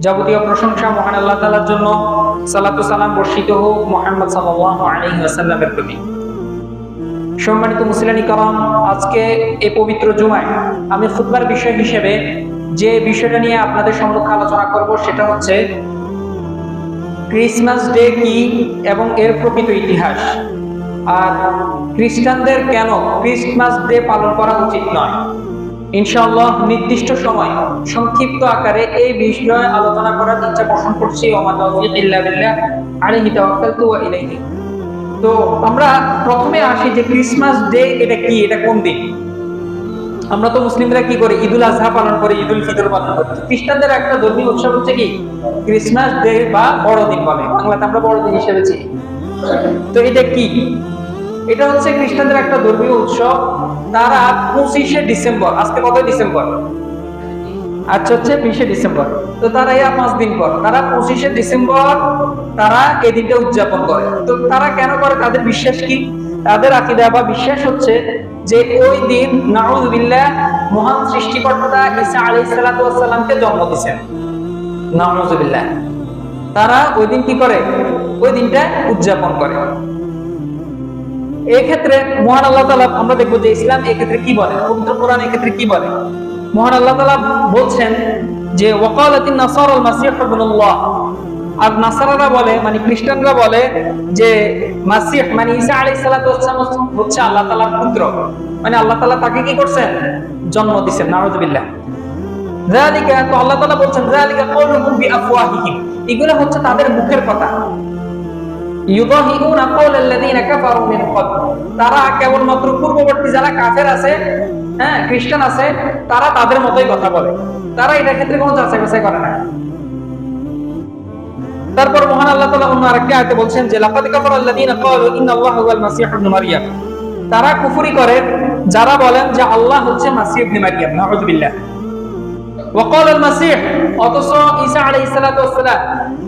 যাবতীয় প্রশংসা মহান আল্লাহ তাআলার জন্য। সালাতু সালাম বর্ষিত হোক মুহাম্মদ সাল্লাল্লাহু আলাইহি ওয়াসাল্লামের প্রতি। সম্মানিত মুসলিম কারাম, আজকে এই পবিত্র জুমায় আমি খুতবার বিষয় হিসেবে যে বিষয়টা নিয়ে আপনাদের সম্মুখে আলোচনা করব সেটা হচ্ছে ক্রিসমাস ডে কি এবং এর প্রকৃত ইতিহাস, আর খ্রিস্টানদের কেন ক্রিসমাস ডে পালন করা উচিত নয়। ইনশাআল্লাহ নির্দিষ্ট সময় সংক্ষিপ্ত আকারে এই বিষয়ে আলোচনা করার ইচ্ছা পোষণ করছি। ওমা তাওফীক ইল্লা বিল্লাহ, আলাইহি তাওয়াক্কালতু ওয়া ইলাইহি। তো আমরা প্রথমে আসি যে ক্রিসমাস ডে এটা কি, এটা কোন দিন। আমরা তো মুসলিমরা কি করি, ঈদুল আজহা পালন করি, ঈদুল ফিতর পালন করি। খ্রিস্টানদের একটা ধর্মীয় উৎসব হচ্ছে কি ক্রিসমাস ডে বা বড়দিন বলে, বাংলাতে আমরা বড়দিন হিসেবে চিনি। তো এটা কি? এটা হচ্ছে খ্রিস্টানদের একটা ধর্মীয় উৎসব। তারা 25শে ডিসেম্বর, আজকে কতই ডিসেম্বর? আচ্ছা হচ্ছে 20শে ডিসেম্বর। তো তারা 5 দিন পর তারা 25শে ডিসেম্বর তারা এই দিনটা উদযাপন করে। তো তারা কেন করে? তাদের বিশ্বাস কি? তাদের আকীদা বা বিশ্বাস হচ্ছে যে ওই দিন নাউযুবিল্লাহ মহান সৃষ্টিকর্তা ঈসা আলাইহিস সালাতু ওয়াস সালামকে জন্ম দিয়েছেন। নাউযুবিল্লাহ। তারা ওই দিন কি করে? ওই দিনটা উদযাপন করে। এই ক্ষেত্রে মহান আল্লাহ তাআলা, আমরা দেখব যে ইসলাম এই ক্ষেত্রে কি বলে, পবিত্র কোরআন এই ক্ষেত্রে কি বলে। মহান আল্লাহ তাআলা বলছেন যে ওয়াকালাতিন নাসারাল মাসীহ ইবনুল্লাহ, আর নাসারারা বলে মানে খ্রিস্টানরা বলে যে মাসীহ মানে ঈসা আলাইহিস সালাতু ওয়াস সালাম হচ্ছে আল্লাহ তাআলার পুত্র, মানে আল্লাহ তাআলা তাকে কি করছেন? জন্ম দিবেন। নাউযুবিল্লাহ। যালিকা, তো আল্লাহ তাআলা বলছেন যালিকা কাউলুহুম বিআফওয়াহিহিম, এগুলো হচ্ছে তাদের মুখের কথা। ইউদাহিউনা কাওলাল্লাযিনা কাফারু মিন ক্বাবল, তারা কেবলমাত্র পূর্ববর্তী যারা কাফের আছে, খ্রিস্টান আছে, তারা তাদের মতোই কথা বলে। তারা এটার ক্ষেত্রে কোনো যাচাই বাছাই করে না। তারপর মহান আল্লাহ তাআলা অন্য আরেকটি আয়াতে বলছেন যে লাকাদ কাফারাল্লাযিনা ক্বালু ইন্নাল্লাহা হুয়াল মাসীহ ইবনু মারইয়াম, তারা কুফরি করে যারা বলেন যে আল্লাহ হচ্ছে মাসীহ ইবনে মারইয়াম। নাউযুবিল্লাহ। ওয়াকাল আল মাসীহ, অথচ ঈসা আলাইহিস সালাতু ওয়াস সালাম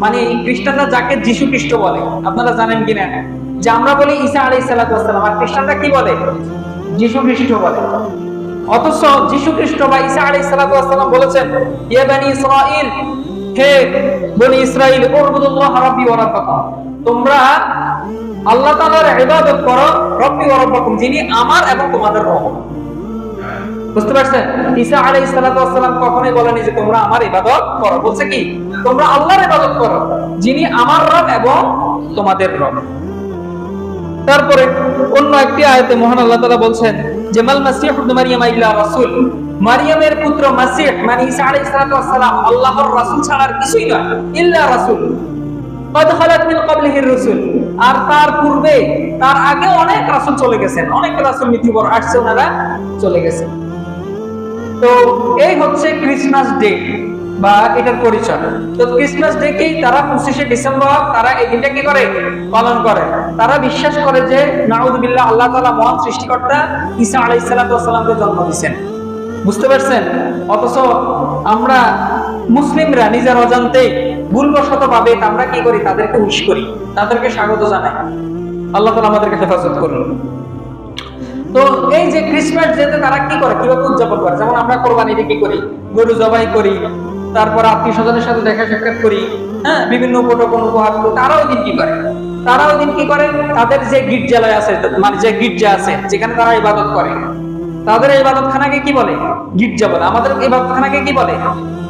মানে খ্রিস্টানরা যাকে যীশু খ্রিস্ট বলে, আপনারা জানেন কিনা যে আমরা বলি ঈসা আলাইহিস সালাতু ওয়াস সালাম, আর খ্রিস্টানরা কি বলে? যীশু খ্রিস্ট বলে। অথচ যীশু খ্রিস্ট বা ঈসা আলাইহিস সালাতু ওয়াস সালাম বলেছেন ইয়া বনি ইসরাঈল, হে বনি ইসরাঈল, উবুদুল্লাহ রাব্বি ওয়া রাব্বাকুম, তোমরা আল্লাহ তাআলার ইবাদত করো, রাব্বি ওয়া রাব্বাকুম, যিনি আমার এবং তোমাদের রব। বুঝতে পারছেন? ঈসা আলাইহিস সালাতু ওয়াস সালাম কখনোই বলেনি যে তোমরা আমার ইবাদত করো, বলছে কি তোমরা আল্লাহর ইবাদত করো, যিনি আমার রব এবং তোমাদের রব। তারপরে অন্য একটি আয়াতে মহান আল্লাহ তাআলা বলছেন যে মাল মাসীহ ইবনে মারইয়াম ইল্লা রাসূল, মারইয়ামের পুত্র মাসীহ মানে ঈসা আলাইহিস সালাতু ওয়াস সালাম আল্লাহর রাসূল ছাড়া আর কিছুই নয়। ইল্লা রাসূল কদ খালাত মিন ক্বাবলিহির রাসূল, আর তার পূর্বে তার আগে অনেক রাসূল চলে গেছেন, অনেক রাসূল মৃত্যুবরণ আসছে, ওনারা চলে গেছেন। তো এই হচ্ছে ক্রিসমাস ডে বা এটার পরিচয়। তো ক্রিসমাস ডে কি তারা 25শে ডিসেম্বর তারা এই দিনটা কি করে? পালন করে। তারা বিশ্বাস করে যে নাউযুবিল্লাহ আল্লাহ তাআলা মহান সৃষ্টিকর্তা ঈসা আলাইহিস সালাতু ওয়াস সালামকে জন্ম দিয়েছেন। বুঝতে পারছেন? অথচ আমরা মুসলিমরা নিজের অজান্তেই ভুলবশত ভাবে আমরা কি করি? তাদেরকে উইশ করি, তাদেরকে স্বাগত জানাই। আল্লাহ তাআলা আমাদেরকে হেফাজত করুন। তো এই যে ক্রিসমাস ডেতে তারা কি করে, কিভাবে উদযাপন করে? যেমন আমরা কোরবানিতে কি করি? গরু জবাই করি, তারপর আত্মীয় স্বজনের সাথে দেখা সাক্ষাৎ করি, বিভিন্ন উপটোকন উপহার করি। তারা ওই দিন কি করে? তারা ওই দিন কি করে? তাদের যে গির্জালয় আছে, মানে যে গির্জা আছে যেখানে তারা ইবাদত করে, তাদের ইবাদতখানাকে কি বলে? গির্জা বলে। আমাদের ইবাদতখানাকে কি বলে?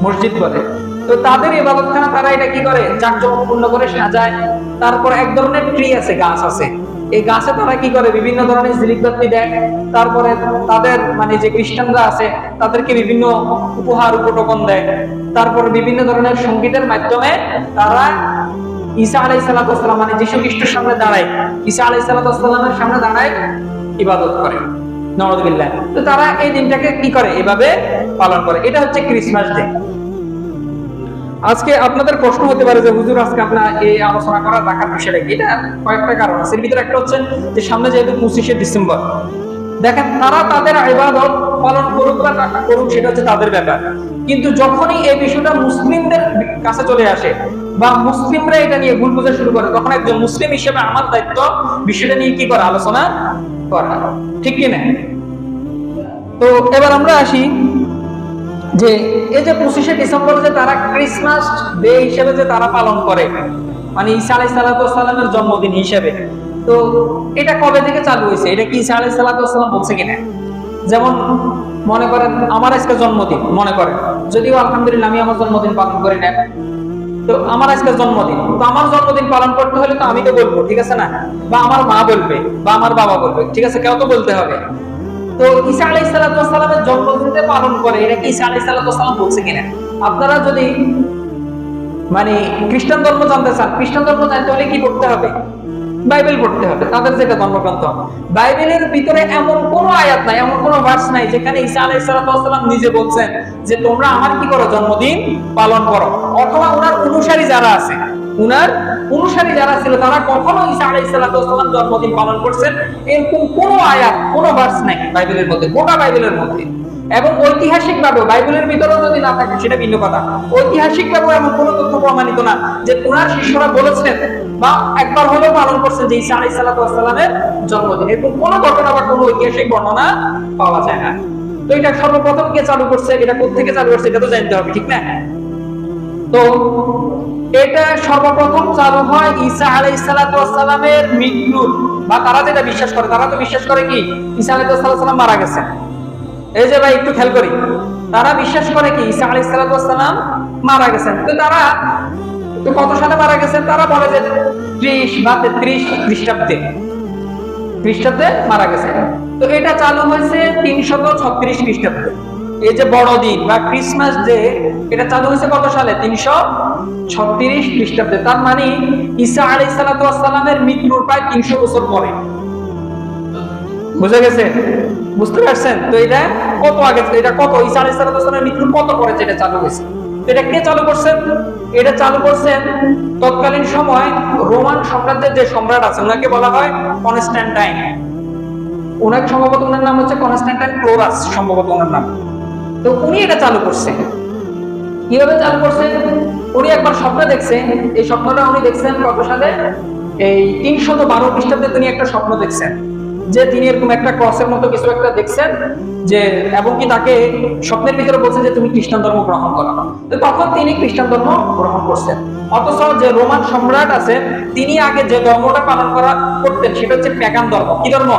মসজিদ বলে। তো তাদের ইবাদতখানা তারা এটা কি করে? জাঁকজমকপূর্ণ করে সাজায়। তারপর এক ধরনের ট্রি আছে, গাছ আছে, এই গাছে তারা কি করে? বিভিন্ন ধরনের ঝিলিকবাতি দেয়। তারপরে তাদের মানে যে খ্রিস্টানরা আছে তাদেরকে বিভিন্ন উপহার উপটোকন দেয়। তারপর বিভিন্ন ধরনের সংগীতের মাধ্যমে তারা ঈসা আলাইহিস সালাতু ওয়াস সালাম মানে যীশু খ্রিস্টের সামনে দাঁড়ায়, ঈসা আলাইহিস সালাতু ওয়াস সালামের সামনে দাঁড়ায় ইবাদত করে। নাউযুবিল্লাহ। তো তারা এই দিনটাকে কি করে? এভাবে পালন করে। এটা হচ্ছে ক্রিসমাস ডে। আজকে আপনাদের প্রশ্ন হতে পারে যে হুজুর আজকে আপনার এই আলোচনা করার রাখার বিষয়টা কি? এটা কয়েকটা কারণ আছে। এর ভিতরে একটা হচ্ছে যে সামনে যেহেতু 25শে ডিসেম্বর, দেখেন তারা তাদের ইবাদত পালন করুক বা না করুক সেটা হচ্ছে তাদের ব্যাপার, কিন্তু যখনই এই বিষয়টা মুসলিমদের কাছে চলে আসে বা মুসলিমরা এটা নিয়ে ভুল বোঝা শুরু করে, তখন একজন মুসলিম হিসেবে আমার দায়িত্ব বিষয়টা নিয়ে কি করা? আলোচনা করা। ঠিক কি না? তো এবার আমরা আসি যে এই যে 25শে ডিসেম্বর যে তারা ক্রিসমাস ডে হিসেবে যে তারা পালন করে, মানে ঈসা আলাইহিস সালামের জন্মদিন হিসেবে, তো এটা কবে থেকে চালু হয়েছে? এটা কি ঈসা আলাইহিস সালাম বলছে কিনা? যেমন মনে করেন আমার আজকে জন্মদিন, মনে করেন, যদিও আলহামদুলিল্লাহ আমি আমার জন্মদিন পালন করি না, তো আমার আজকে জন্মদিন, তো আমার জন্মদিন পালন করতে হলে তো আমি তো বলবো, ঠিক আছে না? বা আমার মা বলবে বা আমার বাবা বলবে, ঠিক আছে, কেউ তো বলতে হবে। তো ঈসা আলাইহিস সালামের জন্মদিনতে পালন করে, এটা কি ঈসা আলাইহিস সালাম বলছে কিনা? আপনারা যদি মানে খ্রিস্টান ধর্ম জানতে চান, খ্রিস্টান ধর্ম জানতে হলে কি করতে হবে? বাইবেল পড়তে হবে, তাদের যেটা ধর্মগ্রন্থ। বাইবেলের ভিতরে এমন কোন আয়াত নাই, এমন কোন ভার্স নাই যেখানে ঈসা আলাইহিস সালাম নিজে বলছেন যে তোমরা আমার কি করো, জন্মদিন পালন করো। অথবা ওনার অনুসারী যারা আছে, উনার অনুসারী যারা ছিল, তারা কখনো ঈসা আলাইহিস সালাম জন্মদিন পালন করছেন এরকম কোন আয়াত, কোন ভার্স নাই বাইবেলের মধ্যে, গোটা বাইবেলের মধ্যে। এবং ঐতিহাসিক ভাবে বাইবেলের ভিতরেও যদি না থাকে সেটা ভিন্ন কথা, ঐতিহাসিক ভাবে এমন কোন তথ্য প্রমাণিত না যে ওনার শিষ্যরা বলেছেন বা একবার হলেও পালন করছেন যে ঈসা আলাইহিস সালামের জন্মদিন, এরকম কোন ঘটনা বা কোন ঐতিহাসিক বর্ণনা পাওয়া যায় না। তো এটা সর্বপ্রথম কে চালু করছে, এটা কোথা থেকে চালু করছে, এটা তো জানতে হবে, ঠিক না? তো এটা সর্বপ্রথম চালু হয় ঈসা আলাইহিস সালামের মৃত্যুর, বা তারা যেটা বিশ্বাস করে, তারা তো বিশ্বাস করে কি ঈসা আলাইহিস সালাম মারা গেছেন। এই যে ভাই একটু খেয়াল করি, তারা বিশ্বাস করে কি ঈসা আলাইহিস সালাম মারা গেছেন। তো তারা তো কত সালে মারা গেছেন? তারা বলে যে 30 বা 33 খ্রিস্টাব্দে মারা গেছে। তো এটা চালু হয়েছে 336 খ্রিস্টাব্দে। এই যে বড়দিন বা ক্রিসমাস ডে, এটা চালু হয়েছে কত সালে? 336 খ্রিস্টাব্দে। তার মানে ঈসা আলাইহিস সালামের মৃত্যুর প্রায় 300 বছর পরে। বুঝে গেছে? বুঝতে পারছেন? তো এটা কত আগে, এটা কত ঈসা আলাইহিস সালামের মৃত্যুর কত পরে যেটা চালু হয়েছে। এটা কে চালু করছেন? এটা চালু করছেন তৎকালীন সময় রোমান সাম্রাজ্যের যে সম্রাট আছে, ওনাকে বলা হয় কনস্ট্যান্টাইন। ওনার সম্ভবত ওনার নাম হচ্ছে কনস্ট্যান্টাইন ক্লোরাস, সম্ভবত ওনার নাম। তো উনি এটা চালু করছেন। কিভাবে চালু করছেন? উনি একবার স্বপ্ন দেখছেন। এই স্বপ্নটা উনি দেখছেন কত সালে? এই 312 খ্রিস্টাব্দে তিনি একটা স্বপ্ন দেখছেন যে তিনি এরকম একটা ক্রসের মতো কিছু একটা দেখছেন, যে এবং কি তাকে স্বপ্নের ভিতরে বলছেন যে তুমি খ্রিস্টান ধর্ম গ্রহণ করো। তো তখন তিনি খ্রিস্টান ধর্ম গ্রহণ করছেন। অথচ যে রোমান সম্রাট আছেন, তিনি আগে যে ধর্মটা পালন করতেন সেটা হচ্ছে প্যাগান ধর্ম। কি ধর্ম?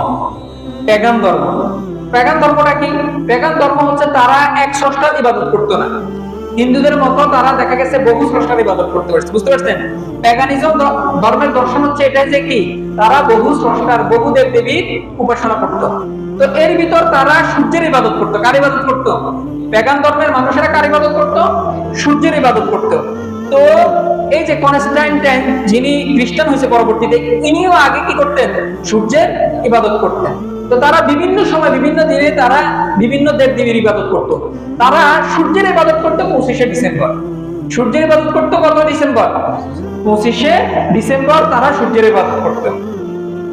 প্যাগান ধর্ম। প্যাগান ধর্মটা কি? প্যাগান ধর্ম হচ্ছে তারা এক স্রষ্টার ইবাদত করতো না। হিন্দুদের মতো তারা দেখা গেছে বহু স্রষ্টার ইবাদত করতে পারছে। বুঝতে পারছেন? প্যাগানিজম ধর্মের দর্শন হচ্ছে এটাই যে কি তারা বহু স্রষ্টার, বহু দেব দেবীর উপাসনা করত। তো এর ভিতর তারা সূর্যের ইবাদত করত। কার ইবাদত করত? প্যাগান ধর্মের মানুষেরা কার ইবাদত করত? সূর্যের ইবাদত করত। তো এই যে কনস্ট্যান্টাইন, যিনি খ্রিস্টান হয়েছে পরবর্তীতে, ইনিও আগে কি করতেন? সূর্যের ইবাদত করতেন। তো তারা বিভিন্ন সময় বিভিন্ন দিনে তারা বিভিন্ন দেব দেবীর ইবাদত করত। তারা সূর্যের ইবাদত করতো 25শে ডিসেম্বর। সূর্যের ইবাদত করতো কত ডিসেম্বর? 25শে ডিসেম্বর তারা সূর্যের ইবাদত করতো।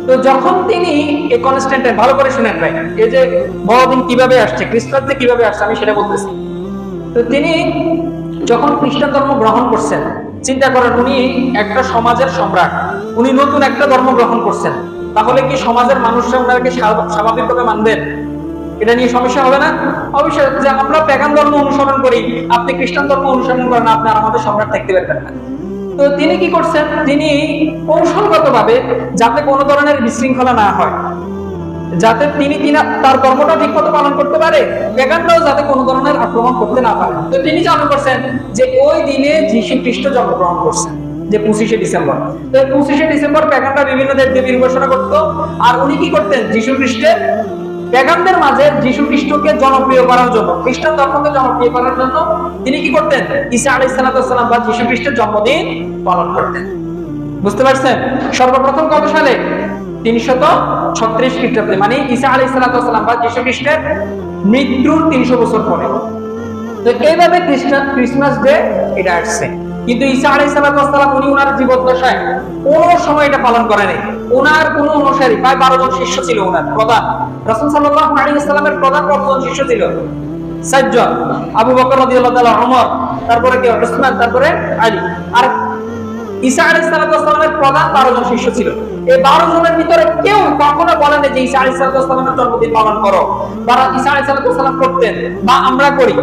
তো যখন তিনি এই কনস্ট্যান্টাইন, ভালো করে শুনেন ভাই, এই যে বড়দিন কিভাবে আসছে, ক্রিসমাস ডে কিভাবে আসছে, আমি সেটা বলতেছি। তো তিনি যখন খ্রিস্টান ধর্ম গ্রহণ করছেন, চিন্তা করেন উনি একটা সমাজের সম্রাট, উনি নতুন একটা ধর্ম গ্রহণ করছেন, তাহলে কি সমাজের মানুষরা ওনাকে স্বাভাবিকভাবে মানবেন? এটা নিয়ে সমস্যা হবে না? অবশ্যই। যে আমরা প্যাগান ধর্ম অনুসরণ করি, আপনি খ্রিস্টান ধর্ম অনুসরণ করেন, আপনি আর আমাদের সম্রাট থাকতে পারবেন না। তো তিনি কি করছেন? তিনি কৌশলগতভাবে, যাতে কোনো ধরনের বিশৃঙ্খলা না হয়, যাতে তিনি তার কর্মটা ঠিক মতো পালন করতে পারে, প্যাগানরাও যাতে কোনো ধরনের আক্রমণ করতে না পারে, তো তিনি চালু করছেন যে ওই দিনে যীশু খ্রিস্ট জন্মগ্রহণ করছেন, যে 25শে ডিসেম্বর। তো 25শে ডিসেম্বর প্যাগানরা বিভিন্ন দেব দেবীর উপাসনা করতো। আর উনি কি করতেন? যীশু খ্রিস্টের, প্যাগানদের মাঝে যীশু খ্রিস্টকে জনপ্রিয় করার জন্য, খ্রিস্টান ধর্মকে জনপ্রিয় করার জন্য তিনি কি করতেন? ঈসা আলাইহিস সালাম বা যীশু খ্রিস্টের জন্মদিন পালন করতেন। বুঝতে পারছেন? সর্বপ্রথম কত সালে? 336 খ্রিস্টাব্দে, মানে ঈসা আলাইহিস সালাম বা যীশু খ্রিস্টের মৃত্যুর 300 বছর পরে। তো এইভাবে ক্রিসমাস ডে এটা আসছে। কিন্তু ঈসা আলাইহিস সালাম উনি ওনার জীবদ্দশায় কোন সময় এটা পালন করেনি। ওনার কোন অনুসারী, প্রায় 12 জন শিষ্য ছিল ওনার প্রধান। রাসূল সাল্লাল্লাহু আলাইহি ওয়াসাল্লামের প্রধান কতজন শিষ্য ছিল? 7 জন। আবু বকর রাদিয়াল্লাহু তাআলা, ওমর, তারপরে কি উসমান, তারপরে আলী। আর ঈসা আলাইহিস সালামের প্রধান 12 জন শিষ্য ছিল। এই 12 জনের ভিতরে কেউ কখনো বলে না যে ঈসা আলাইহিস সালামের জন্মদিন পালন করো, বা ঈসা আলাইহিস সালাম করতেন বা আমরা করি।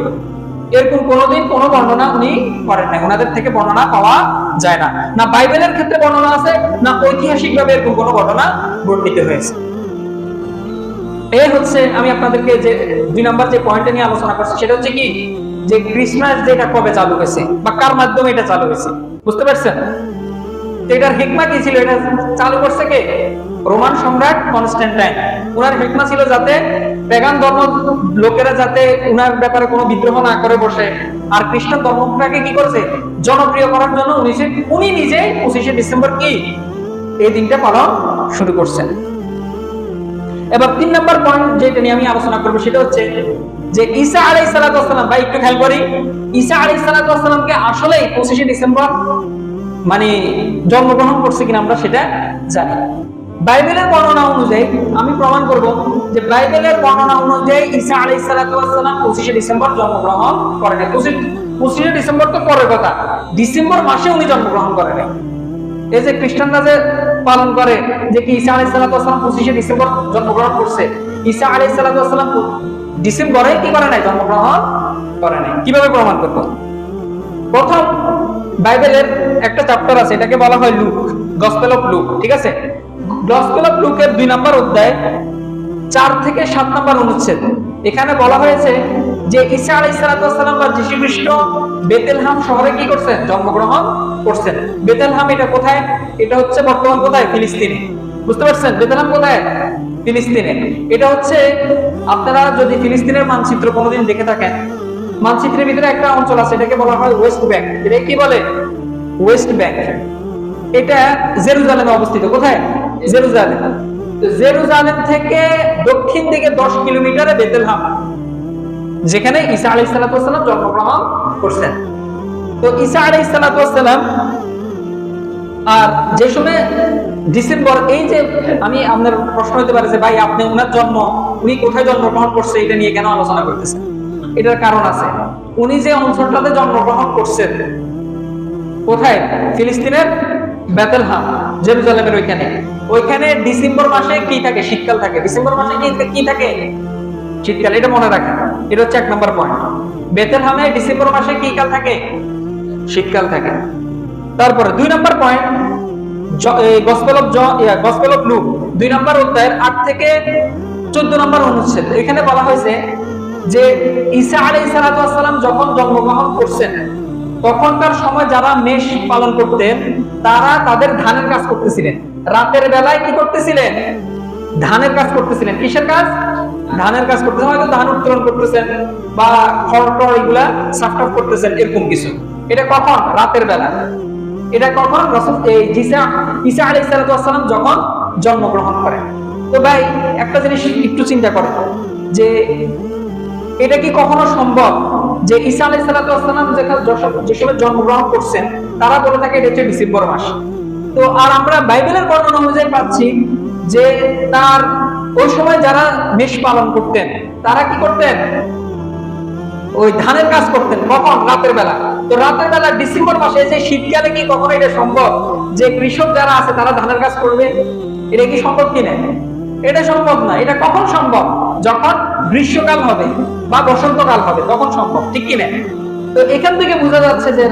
এরকম কোনোদিন কোনো বর্ণনা উনি করেন না, ওনাদের থেকে বর্ণনা পাওয়া যায় না। না বাইবেলের ক্ষেত্রে বর্ণনা আছে, না ঐতিহাসিক ভাবে এরকম কোনো ঘটনা বর্ণিত হয়েছে। এই হচ্ছে আমি আপনাদেরকে যে 2 নম্বর যে পয়েন্টটা নিয়ে আলোচনা করছি, সেটা হচ্ছে কি, যে ক্রিসমাস যেটা কবে চালু হয়েছে বা কার মাধ্যমে এটা চালু হয়েছে, বুঝতে পারছেন? এটার হিকমা কি ছিল? এটা চালু করছে কে? রোমান সম্রাট কনস্ট্যান্টাইন। ওনার হিকমা ছিল যাতে পেগান ধর্ম লোকেরা যাতে ওনার ব্যাপারে কোনো বিদ্রোহ না করে বসে, আর খ্রিস্টান ধর্মটাকে কি করেছে জনপ্রিয় করার জন্য উনি নিজে 25শে ডিসেম্বর কি এই দিনটা পালন শুরু করছেন। এবার 3 নম্বর পয়েন্ট যেটা নিয়ে আমি আলোচনা করবো সেটা হচ্ছে যে ঈসা আলাইহিস সালাম, ভাই একটু খেয়াল করি, ঈসা আলাইহিস সালামকে আসলে 25শে ডিসেম্বর মানে জন্মগ্রহণ করছে কিনা আমরা সেটা জানি। বাইবেলের বর্ণনা অনুযায়ী আমি প্রমাণ করব যে বাইবেলের বর্ণনা অনুযায়ী ঈসা আলাইহিস সালাম 25শে ডিসেম্বর জন্মগ্রহণ করেন। 25শে ডিসেম্বর তো পরের কথা, ডিসেম্বর মাসে উনি জন্মগ্রহণ করেন। এই যে খ্রিস্টানরা যে পালন করে যে কি ঈসা আলাইহিস সালাম 25শে ডিসেম্বর জন্মগ্রহণ করছে, ঈসা আলাইহিস সালাম ডিসেম্বরে কি করে নাই, জন্মগ্রহণ করে নাই। কিভাবে প্রমাণ করব? প্রথম বাইবেলের একটা চ্যাপ্টার আছে, এটাকে বলা হয় লুক, গসপেল অফ লুক, ঠিক আছে? গসপেল অফ লুকের 2 নম্বর অধ্যায় 4 থেকে 7 নম্বর অনুচ্ছেদ, এখানে বলা হয়েছে যে ঈসা আলাইহিস সালাম বা যীশু খ্রিস্ট বেথলেহেম শহরে কি করছেন, জন্মগ্রহণ করছেন। বেথলেহেম এটা কোথায়? এটা হচ্ছে বর্তমান কোথায়, ফিলিস্তিনে। বুঝতে পারছেন বেথলেহেম কোথায়? ফিলিস্তিনে। এটা হচ্ছে, আপনারা যদি ফিলিস্তিনের মানচিত্র কোনোদিন দেখে থাকেন, মানচিত্রের ভিতরে একটা অঞ্চল আছে, এটাকে বলা হয় ওয়েস্ট ব্যাংক। এটা কি বলে? West bank. এটা জেরুজালেমে অবস্থিত। কোথায়? জেরুজালেম। জেরুজালেম থেকে দক্ষিণ দিকে 10 কিলোমিটারে বেথলেহেম, যেখানে ঈসা আলাইহিস সালাম জন্মগ্রহণ করছেন। তো ঈসা আলাইহিস সালাম আর যে সময় ডিসেম্বর, এই যে আমি আপনার প্রশ্ন হতে পারে যে ভাই আপনি ওনার জন্ম, উনি কোথায় জন্মগ্রহণ করছে এটা নিয়ে কেন আলোচনা করতেছেন? এটার কারণ আছে। উনি যে অঞ্চলটাতে জন্মগ্রহণ করছেন, কোথায়? ফিলিস্তিনের বেথলেহেম, জেরুজালেমের ওইখানে ডিসেম্বর মাসে কি থাকে? শীতকাল থাকে। ডিসেম্বর মাসে কি থাকে? শীতকাল। এটা মনে রাখেন, এটা হচ্ছে 1 নম্বর পয়েন্ট। বেথলেহেমে ডিসেম্বর মাসে কি কাল থাকে? শীতকাল থাকে। তারপরে 2 নম্বর পয়েন্ট, গসপেল অফ লুক 2 নম্বর অধ্যায়ের 8 থেকে 14 নম্বর অনুচ্ছেদ, এখানে বলা হয়েছে যে ঈসা আলাইহিস সালাম যখন জন্মগ্রহণ করছেন, তখনকার সময় যারা মেষ পালন করতেন তারা তাদের ধানের কাজ করতেছিলেন। রাতের বেলায় কি করতেছিলেন? ধানের কাজ করতেছিলেন। কিসের কাজ? ধানের কাজ করতেছেন, হয়তো ধান উত্তোলন করতেছেন বা খড় এগুলা সাফ করতেছেন, এরকম কিছু। এটা কখন? রাতের বেলা। এটা কখন? ঈসা আলাইহিস সালাম যখন জন্মগ্রহণ করেন। তো ভাই একটা জিনিস একটু চিন্তা করেন যে এটা কি কখনো সম্ভব যে ঈসা আলাইহিস সালাম যে সময় জন্মগ্রহণ করছেন তারা বলে থাকে এটা হচ্ছে ডিসেম্বর মাস। তো আর আমরা বাইবেলের বর্ণনা অনুযায়ী পাচ্ছি যে তার ওই সময় যারা মেষ পালন করতেন তারা কি করতেন? ওই ধানের কাজ করতেন। কখন? রাতের বেলা। তো রাতের বেলা ডিসেম্বর মাসে, যে শীতকালে কি কখনো এটা সম্ভব যে কৃষক যারা আছে তারা ধানের কাজ করবে? এটা কি সম্ভব কিনা? এটা সম্ভব না। এটা কখন সম্ভব? যখন গ্রীষ্মকাল হবে বা বসন্তকাল হবে, তখন সম্ভব, ঠিক কিনা? তো এখান থেকে বোঝা যাচ্ছে যে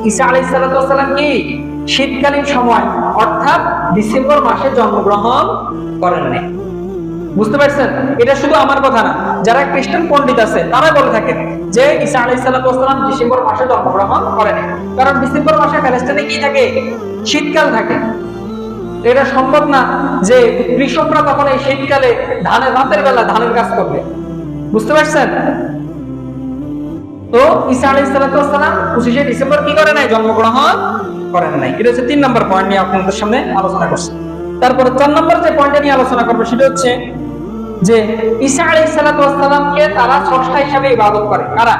ঈসা আলাইহিস সালাম কি শীতকালীন সময় অর্থাৎ ডিসেম্বর মাসে জন্মগ্রহণ করেন নাই। বুঝতে পারছেন? এটা শুধু আমার কথা না, যারা খ্রিস্টান পণ্ডিত আছে তারা বলে থাকেন যে ঈসা আলাইহিস সালাম ডিসেম্বর মাসে জন্মগ্রহণ করেন, কারণ ডিসেম্বর মাসে প্যালেস্টাইনে কি থাকে? শীতকাল থাকে। এটা সম্ভব না যে কৃষকরা তখন এই শীতকালে রাতের বেলা ধানের কাজ করবে। বুঝতে পারছেন? তো ঈসা আলাইহিস সালাম 25শে ডিসেম্বর কি করে নাই? জন্মগ্রহণ করেন নাই। এটা হচ্ছে 3 নম্বর পয়েন্ট নিয়ে আপনাদের সামনে আলোচনা করছি। তারপরে 4 নম্বর যে পয়েন্টটা নিয়ে আলোচনা করবো সেটা হচ্ছে যে ঈসা আলাইহিস সালামকে তারা স্রষ্টা হিসেবে ইবাদত করে। কারা?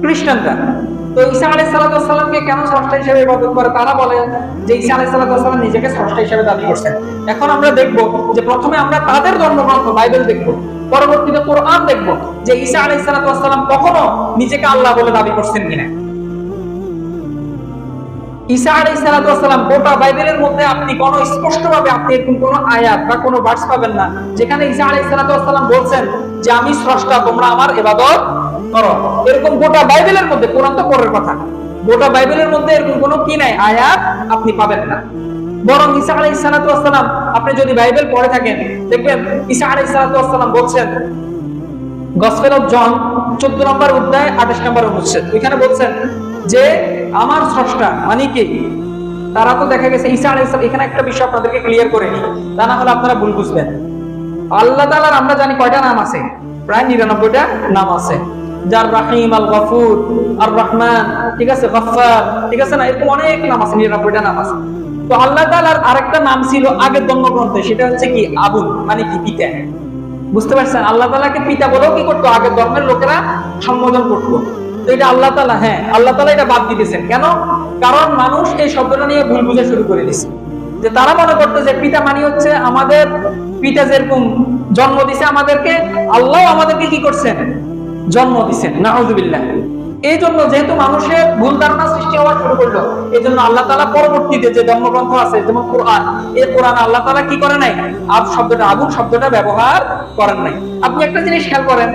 খ্রিস্টানরা। তো ঈসা আলাইহিস সালামকে কেন স্রষ্টা হিসেবে ইবাদত করে? তারা বলে যে ঈসা আলাইহিস সালাম নিজেকে স্রষ্টা হিসেবে দাবি করছেন। এখন আমরা দেখব যে প্রথমে আমরা তাদের ধর্মগ্রন্থ বাইবেল দেখব, পরবর্তীতে কোরআন দেখব যে ঈসা আলাইহিস সালাম কখনো নিজেকে আল্লাহ বলে দাবি করছেন কিনা। ঈসা আলাইহিস সালাম গোটা বাইবেলের মধ্যে আপনি কোন স্পষ্টভাবে আপনি এরকম কোন আয়াত বা কোন ভার্স পাবেন না যেখানে ঈসা আলাইহিস সালাম বলছেন যে আমি স্রষ্টা, তোমরা আমার ইবাদত করো। এরকম গোটা বাইবেলের মধ্যে, কোরআন তো পরের কথা, গোটা বাইবেলের মধ্যে এরকম কোনো কি নাই আয়াত আপনি পাবেন না। বরং ঈসা আলাইহিস সালাতু ওয়াস সালাম, আপনি যদি বাইবেল পড়ে থাকেন দেখবেন ঈসা আলাইহিস সালাতু ওয়াস সালাম বলছেন, গসপেল অফ জন 14 নম্বর অধ্যায় 28 নম্বর অনুচ্ছেদ, ওইখানে বলছেন যে আমার স্রষ্টা মানে কি। তারা তো দেখা গেছে ঈসা আলাইহিস সালাম, এখানে একটা বিষয় আপনাদেরকে ক্লিয়ার করে নিই, তা না হলে আপনারা ভুল বুঝবেন। আল্লাহ তাআলার আমরা জানি কয়টা নাম আছে, প্রায় 99টা নাম আছে, যার রাহিম, আল গফুর, আর রহমান, ঠিক আছে, গফফার, ঠিক আছে না, এরকম অনেক নাম আছে, 99টা নাম আছে। তো আল্লাহ তাআলার আরেকটা নাম ছিল আগের ধর্মগ্রন্থে, সেটা হচ্ছে কি আবুল, মানে কি পিতা। বুঝতে পারছেন, আল্লাহ তাআলাকে পিতা বলেও কি করতো আগের ধর্মের লোকেরা সম্বোধন করতো। তো এটা আল্লাহ তাআলা, হ্যাঁ আল্লাহ তাআলা এটা বাদ দিতেছেন কেন? কারণ মানুষ এই শব্দটা নিয়ে ভুল বুঝা শুরু করে দিছে, যে তারা মনে করতো যে পিতা মানে হচ্ছে আমাদের পিতা যেরকম জন্ম দিছে আমাদেরকে, আল্লাহ আমাদেরকে কি করছেন, জন্ম দিছেন। নাউযুবিল্লাহ। এই জন্য যেহেতু মানুষের ভুল ধারণা সৃষ্টি হওয়া শুরু করলো, এই জন্য আল্লাহ তাআলা পরবর্তীতে যে ধর্মগ্রন্থ আছে যেমন কোরআন, এই কোরআন আল্লাহ তাআলা কি করে নাই, আবুল শব্দটা ব্যবহার করেন নাই। আপনি একটা জিনিস খেয়াল করেন,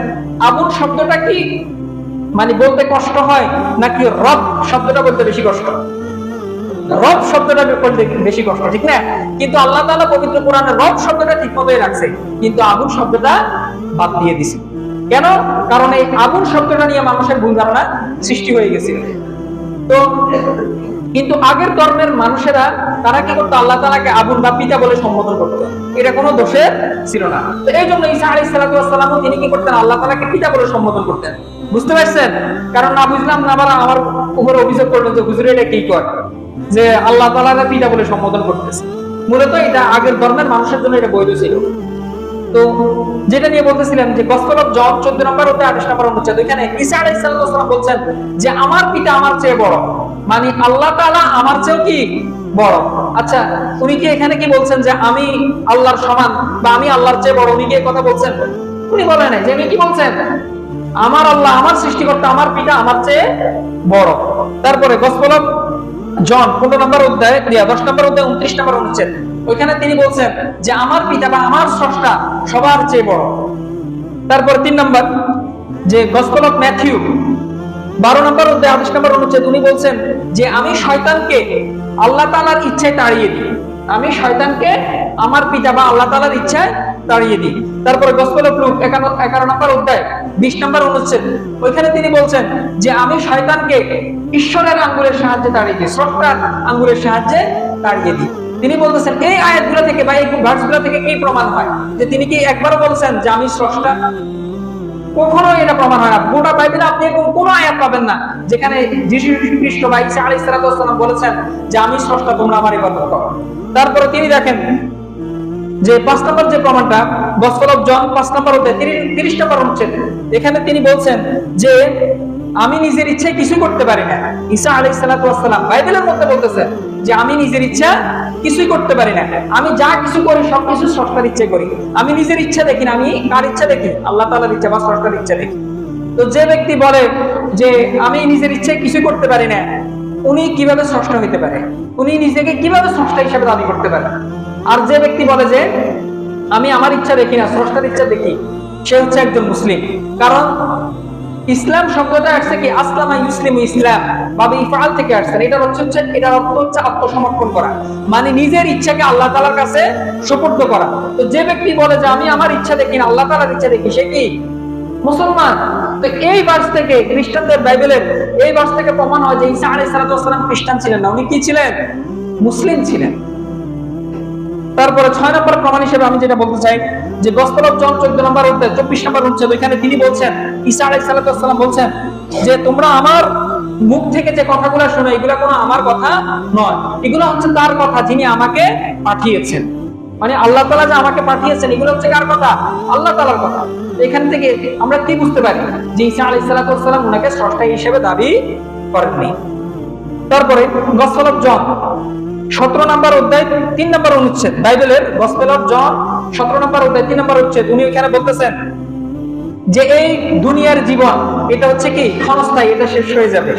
আবুল শব্দটা কি মানে বলতে কষ্ট হয় নাকি রব শব্দটা বলতে বেশি কষ্ট? রব শব্দটা বলতে বেশি কষ্ট, ঠিক না? কিন্তু আল্লাহ তাআলা পবিত্র কোরআনে রব শব্দটা ঠিক মতোই রাখছে, কিন্তু আবুল শব্দটা বাদ দিয়ে দিছে। কেন? কারণ এই আবুল শব্দটা নিয়ে মানুষের ভুল ধারণা সৃষ্টি হয়ে গেছিল। তো কিন্তু আগের ধর্মের মানুষেরা তারা কি করতো, আল্লাহ তাআলাকে আবুল বা পিতা বলে সম্বোধন করতো, এটা কোনো দোষের ছিল না। তো এই জন্য ঈসা আলাইহিস সালাতু ওয়াস সালাম তিনি কি করতেন, আল্লাহ তাআলাকে পিতা বলে সম্বোধন করতেন। বুঝতে পারছেন? কারণ না বুঝলাম না আবার আমার উপরে অভিযোগ করলেন যে হুজুর এটা কি করে, যে আল্লাহ তাআলাকে পিতা বলে সম্বোধন করতেছে। মূলত এটা আগের ধর্মের মানুষের জন্য এটা বৈধ ছিল। তো যেটা নিয়ে বলতেছিলাম যে গসপেল অফ জন 14 নম্বর অধ্যায় 28 নম্বর অনুচ্ছেদ, এখানে ঈসা আলাইহিস সালাম বলছেন যে আমার পিতা আমার চেয়ে বড়, মানে আল্লাহ তাআলা আমার চেয়েও কি বড়। আচ্ছা, উনি কি এখানে কি বলছেন যে আমি আল্লাহর সমান বা আমি আল্লাহর চেয়ে বড়? উনি কি এই কথা বলছেন? উনি বলেন নাই। যে উনি কি বলছেন, আমার আল্লাহ, আমার সৃষ্টিকর্তা, আমার পিতা আমার চেয়ে বড়। তারপরে গসপেল অফ জন 15 নম্বর অধ্যায় 10 নম্বর অধ্যায় 29 নম্বর অনুচ্ছেদ, ওইখানে তিনি বলছেন যে আমার পিতা বা আমার স্রষ্টা সবার চেয়ে বড়। তারপর 3 নম্বর যে গসপেল অফ ম্যাথিউ 12 নম্বর অধ্যায় 28 নম্বর অনুচ্ছেদ, উনি বলছেন যে আমি শয়তানকে আল্লাহ তাআলার ইচ্ছায় তাড়িয়ে দিই, আমি শয়তানকে আমার পিতা বা আল্লাহ তাআলার ইচ্ছায় তাড়িয়ে দিই। তারপরে গসপেল অফ লুক 11 নম্বর অধ্যায় 20 নম্বর অনুচ্ছেদ, ওইখানে তিনি বলছেন যে আমি শয়তানকে ঈশ্বরের আঙ্গুলের সাহায্যে তাড়িয়ে দিই, স্রষ্টার আঙ্গুলের সাহায্যে তাড়িয়ে দিই। তিনি বলতেছেন এই আয়াতগুলো থেকে বা এই ভার্সগুলো থেকে কি প্রমাণ হয় যে তিনি কি একবারও বলছেন যে আমি স্রষ্টা? কখনো এটা প্রমাণ হয় না। গোটা বাইবেলে আপনি এরকম কোনো আয়াত পাবেন না যেখানে যীশু খ্রিস্ট বা ঈসা আলাইহিস সালাম বলেছেন যে আমি স্রষ্টা, তোমরা আমার ইবাদত করো। তারপরে তিনি দেখেন যে 5 নম্বর যে প্রমাণটা গসপেল অফ জন 5 নম্বর অধ্যায় 30 নম্বর অনুচ্ছেদ, এখানে তিনি বলছেন যে আমি নিজের ইচ্ছায় কিছু করতে পারি না। ঈসা আলাইহিস সালাম বাইবেলের মধ্যে বলতেছেন যে আমি নিজের ইচ্ছা কিছুই করতে পারি না, আমি যা কিছু করি সবকিছু স্রষ্টার ইচ্ছে করি। আমি নিজের ইচ্ছা দেখি না, আমি কার ইচ্ছা দেখি? আল্লাহ তাআলার ইচ্ছা বা স্রষ্টার ইচ্ছা দেখি। তো যে ব্যক্তি বলে যে আমি নিজের ইচ্ছায় কিছু করতে পারি না, উনি কিভাবে স্রষ্টা হইতে পারে? উনি নিজেকে কিভাবে স্রষ্টা হিসেবে দাবি করতে পারে? আর যে ব্যক্তি বলে যে আমি আমার ইচ্ছা দেখি না, স্রষ্টার ইচ্ছা দেখি, সে হচ্ছে একজন মুসলিম। কারণ ইসলাম শব্দটা আসছে কি আসলামা ইউসলিমু, ইসলাম বাবে ইফআল থেকে আসছে। এটার অর্থ হচ্ছে আত্মসমর্পণ করা, মানে নিজের ইচ্ছাকে আল্লাহ তাআলার কাছে সুপর্দ করা। তো যে ব্যক্তি বলে যে আমি আমার ইচ্ছা দেখি না, আল্লাহ তাআলার ইচ্ছা দেখি, সে কি মুসলমান? তো এই ভার্স থেকে খ্রিস্টানদের বাইবেলের এই ভার্স থেকে প্রমাণ হয় যে ঈসা আলাইহিস সালাম খ্রিস্টান ছিলেন না, উনি কি ছিলেন? মুসলিম ছিলেন। তারপরে 6 নম্বর প্রমাণ হিসেবে আমি যেটা বলতে চাই যে গসপেল অফ জন 14 নম্বর অধ্যায় 24 নম্বর অনুচ্ছেদ, ওইখানে তিনি বলছেন, ঈসা আলাইহিস সালাম বলছেন যে তোমরা আমার মুখ থেকে যে কথাগুলো শোনো এগুলো কোনো আমার কথা নয়, এগুলো হচ্ছে তার কথা যিনি আমাকে পাঠিয়েছেন। মানে আল্লাহ তাআলা যে আমাকে পাঠিয়েছেন এগুলো হচ্ছে কার কথা? আল্লাহ তাআলার কথা। এখান থেকে আমরা কি বুঝতে পারি যে ঈসা আলাইহিস সালাম উনাকে স্রষ্টা হিসেবে দাবি করেননি। তারপরে গসপেল অফ জন 17 নম্বর অধ্যায় 3 নম্বর অনুচ্ছেদ, বাইবেলের গসপেল অফ জন 17 নম্বর অধ্যায় 3 নম্বর অনুচ্ছেদ, উনি এখানে বলতেছেন যে এই দুনিয়ার জীবন এটা হচ্ছে কি ক্ষণস্থায়ী, এটা শেষ হয়ে যাবে,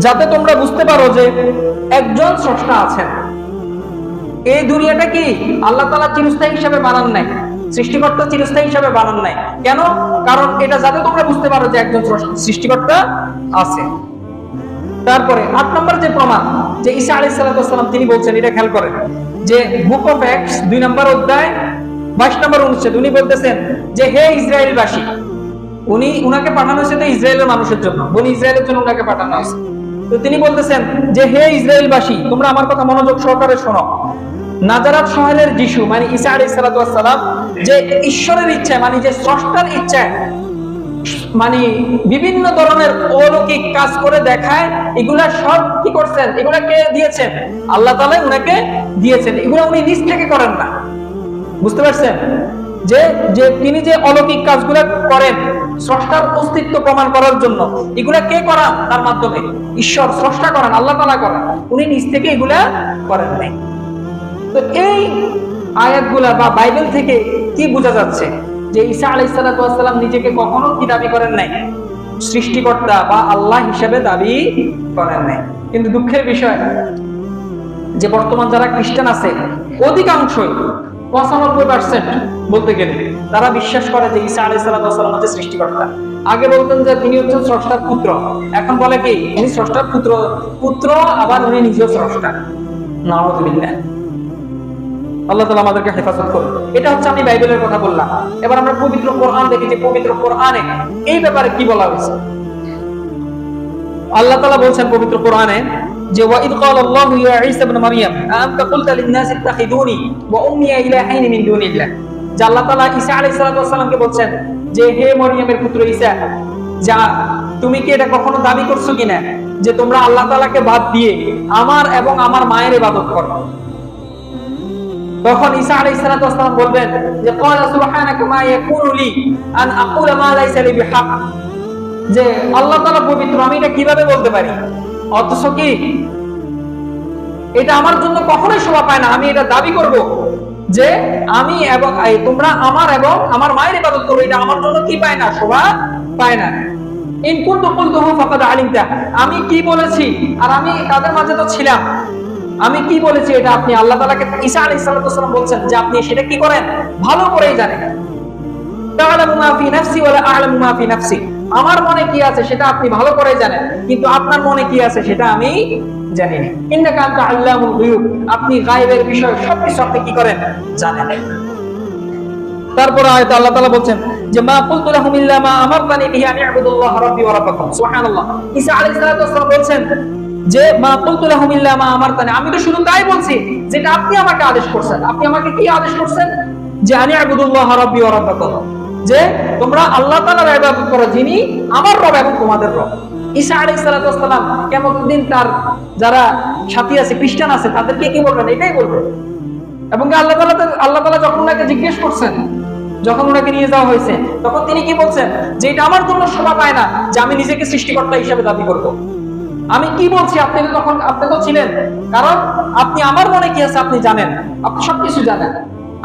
যাতে তোমরা বুঝতে পারো যে একজন স্রষ্টা আছেন। এই দুনিয়াটা কি আল্লাহ তাআলা চিরস্থায়ী হিসেবে বানান নাই, সৃষ্টিকর্তা চিরস্থায়ী হিসাবে বানান নাই। কেন? কারণ এটা যাতে তোমরা বুঝতে পারো যে একজন সৃষ্টিকর্তা আছে। তারপরে 8 নম্বর যে প্রমাণ যে ঈসা আলাইহিস সালাম তিনি বলছেন, এটা খেয়াল করেন যে বুক অফ অ্যাক্টস 2 নম্বর অধ্যায় 22 নম্বর অনুচ্ছেদ উনি বলতেছেন যে হে ইসরায়েলবাসী, উনাকে পাঠানো হয়েছে তো ইসরায়েলের মানুষের জন্য, বনি ইসরায়েলের জন্য উনাকে পাঠানো হয়েছে। তো তিনি বলতেছেন যে হে ইসরায়েলবাসী, তোমরা আমার কথা মনোযোগ সহকারে শোনো। নাজারাত শহরের যিশু মানে ঈসা আলাইহিস সালাম যে ঈশ্বরের ইচ্ছা মানে যে স্রষ্টার ইচ্ছা মানে বিভিন্ন ধরনের অলৌকিক কাজ করে দেখায়, এগুলা সব কি করছেন? এগুলা কে দিয়েছেন? আল্লাহ তাআলা উনাকে দিয়েছেন। এগুলা উনি নিজ থেকে করেন না। বুঝতে পারছেন যে যে তিনি যে অলৌকিক কাজগুলো করেন স্রষ্টার অস্তিত্ব প্রমাণ করার জন্য, এগুলা কে করান? তার মাধ্যমে ঈশ্বর স্রষ্টা করেন, আল্লাহ তাআলা করেন, উনি নিজ থেকে এগুলা করেন নাই। তো এই আয়াতগুলা বা বাইবেল থেকে কি বোঝা যাচ্ছে? যে ঈসা আলাইহিস সালাম নিজেকে কখনো কি দাবি করেন নাই? সৃষ্টিকর্তা বা আল্লাহ হিসেবে দাবি করেন নাই। কিন্তু দুঃখের বিষয় যে বর্তমান যারা খ্রিস্টান আছে অধিকাংশই 95% বলতে গেলে তারা বিশ্বাস করে যে ঈসা আলাইহিস সালাম হচ্ছে সৃষ্টিকর্তা। আগে বলতেন যে তিনি হচ্ছেন স্রষ্টার পুত্র, এখন বলে কি তিনি স্রষ্টার পুত্র আবার উনি নিজেও স্রষ্টা। নাউযুবিল্লাহ। আল্লাহ তাআলা আমাদেরকে হেফাজত করুন। এটা হচ্ছে আমি বাইবেলের কথা বললাম। এবার আমরা পবিত্র কোরআন দেখি যে পবিত্র কোরআনে এই ব্যাপারে কি বলা হয়েছে। আল্লাহ তাআলা বলছেন পবিত্র কোরআনে যে ওয়াইদ ক্বালাল্লাহু ইয়া ঈসা ইবনে মারইয়াম আ'আনতা কুলতা লিন-নাসি ইত্তাখিযুনি ওয়া উম্মি ইলাহাইনি মিন দুনিল্লাহ। যে আল্লাহ তাআলা ঈসা আলাইহিস সালামকে বলছেন যে হে মরিয়মের পুত্র ঈসা, যা তুমি কি এটা কখনো দাবি করছো কিনা যে তোমরা আল্লাহ তাআলাকে বাদ দিয়ে আমার এবং আমার মায়ের ইবাদত করো? তখন ঈসা আলাইহিস সালাম বলবেন যে ক্বালা সুবহানাকা মা ইয়াকুনু লি আন আকুলা মা লাইসা লি বিহাক, যে আল্লাহ তাআলা পবিত্র, আমি এটা কিভাবে বলতে পারি? অথচ কি এটা আমার জন্য কখনোই শোভা পায় না আমি এটা দাবি করব যে আমি এবং তোমরা আমার এবং আমার মায়ের ইবাদত করো, এটা আমার জন্য কি পায় না? শোভা পায় না। ইন কুনতু কুলতুহু ফাকাদ আলিমতা, আমি কি বলেছি আর আমি তাদের মাঝে তো ছিলাম, আমি কি বলেছি এটা আপনি আল্লাহ তাআলাকে ঈসা আলাইহিস সালাম বলছেন যে আপনি সেটা কি করেন? ভালো করেই জানেন। তাআলামু মা ফি নাফসি ওয়া লা আ'লামু মা ফি নাফসি, আমার মনে কি আছে সেটা আপনি ভালো করেই জানেন, কিন্তু আপনার মনে কি আছে সেটা আমি জানি না। ইন্নাকা আনতা আল্লামুল গুয়ুব, আপনি গায়বের বিষয় সবকিছু আপনি কি করেন? জানেন। তারপর আয়াতে আল্লাহ তাআলা বলছেন যে মা কুলতু লাহুম ইল্লা মা আমারতানি বিহি আন ইউবুদুল্লাহ রাব্বি ওয়া রাব্বাকুম। সুবহানাল্লাহ। ঈসা আলাইহিস সালাম বলছেন যে মা কুলতু লাহুম ইল্লা মা আমারতানি, আমি তো শুধু তাই বলছি যেটা আপনি আমাকে আদেশ করছেন। আপনি আমাকে কি আদেশ করছেন? যে আন ইউবুদুল্লাহ রাব্বি ওয়া রাব্বাকুম, যে তোমরা আল্লাহ তাআলার ইবাদত করো যিনি আমার রব এবং তোমাদের রব। ঈসা আলাইহিস সালাম কিয়ামতের দিন তার যারা সাথী আছে খ্রিস্টান আছে তাদেরকে কি বলবেন? এটাই বলবেন। এবং আল্লাহ তাআলা যখন ওনাকে জিজ্ঞেস করছেন, যখন ওনাকে নিয়ে যাওয়া হয়েছে, তখন তিনি কি বলছেন? যে এটা আমার জন্য শোভা পায় না যে আমি নিজেকে সৃষ্টিকর্তা হিসেবে দাবি করব। আমি কি বলছি আপনি তো ছিলেন, কারণ আপনি আমার মনে কি আছে আপনি জানেন, আপনি সবকিছু জানেন।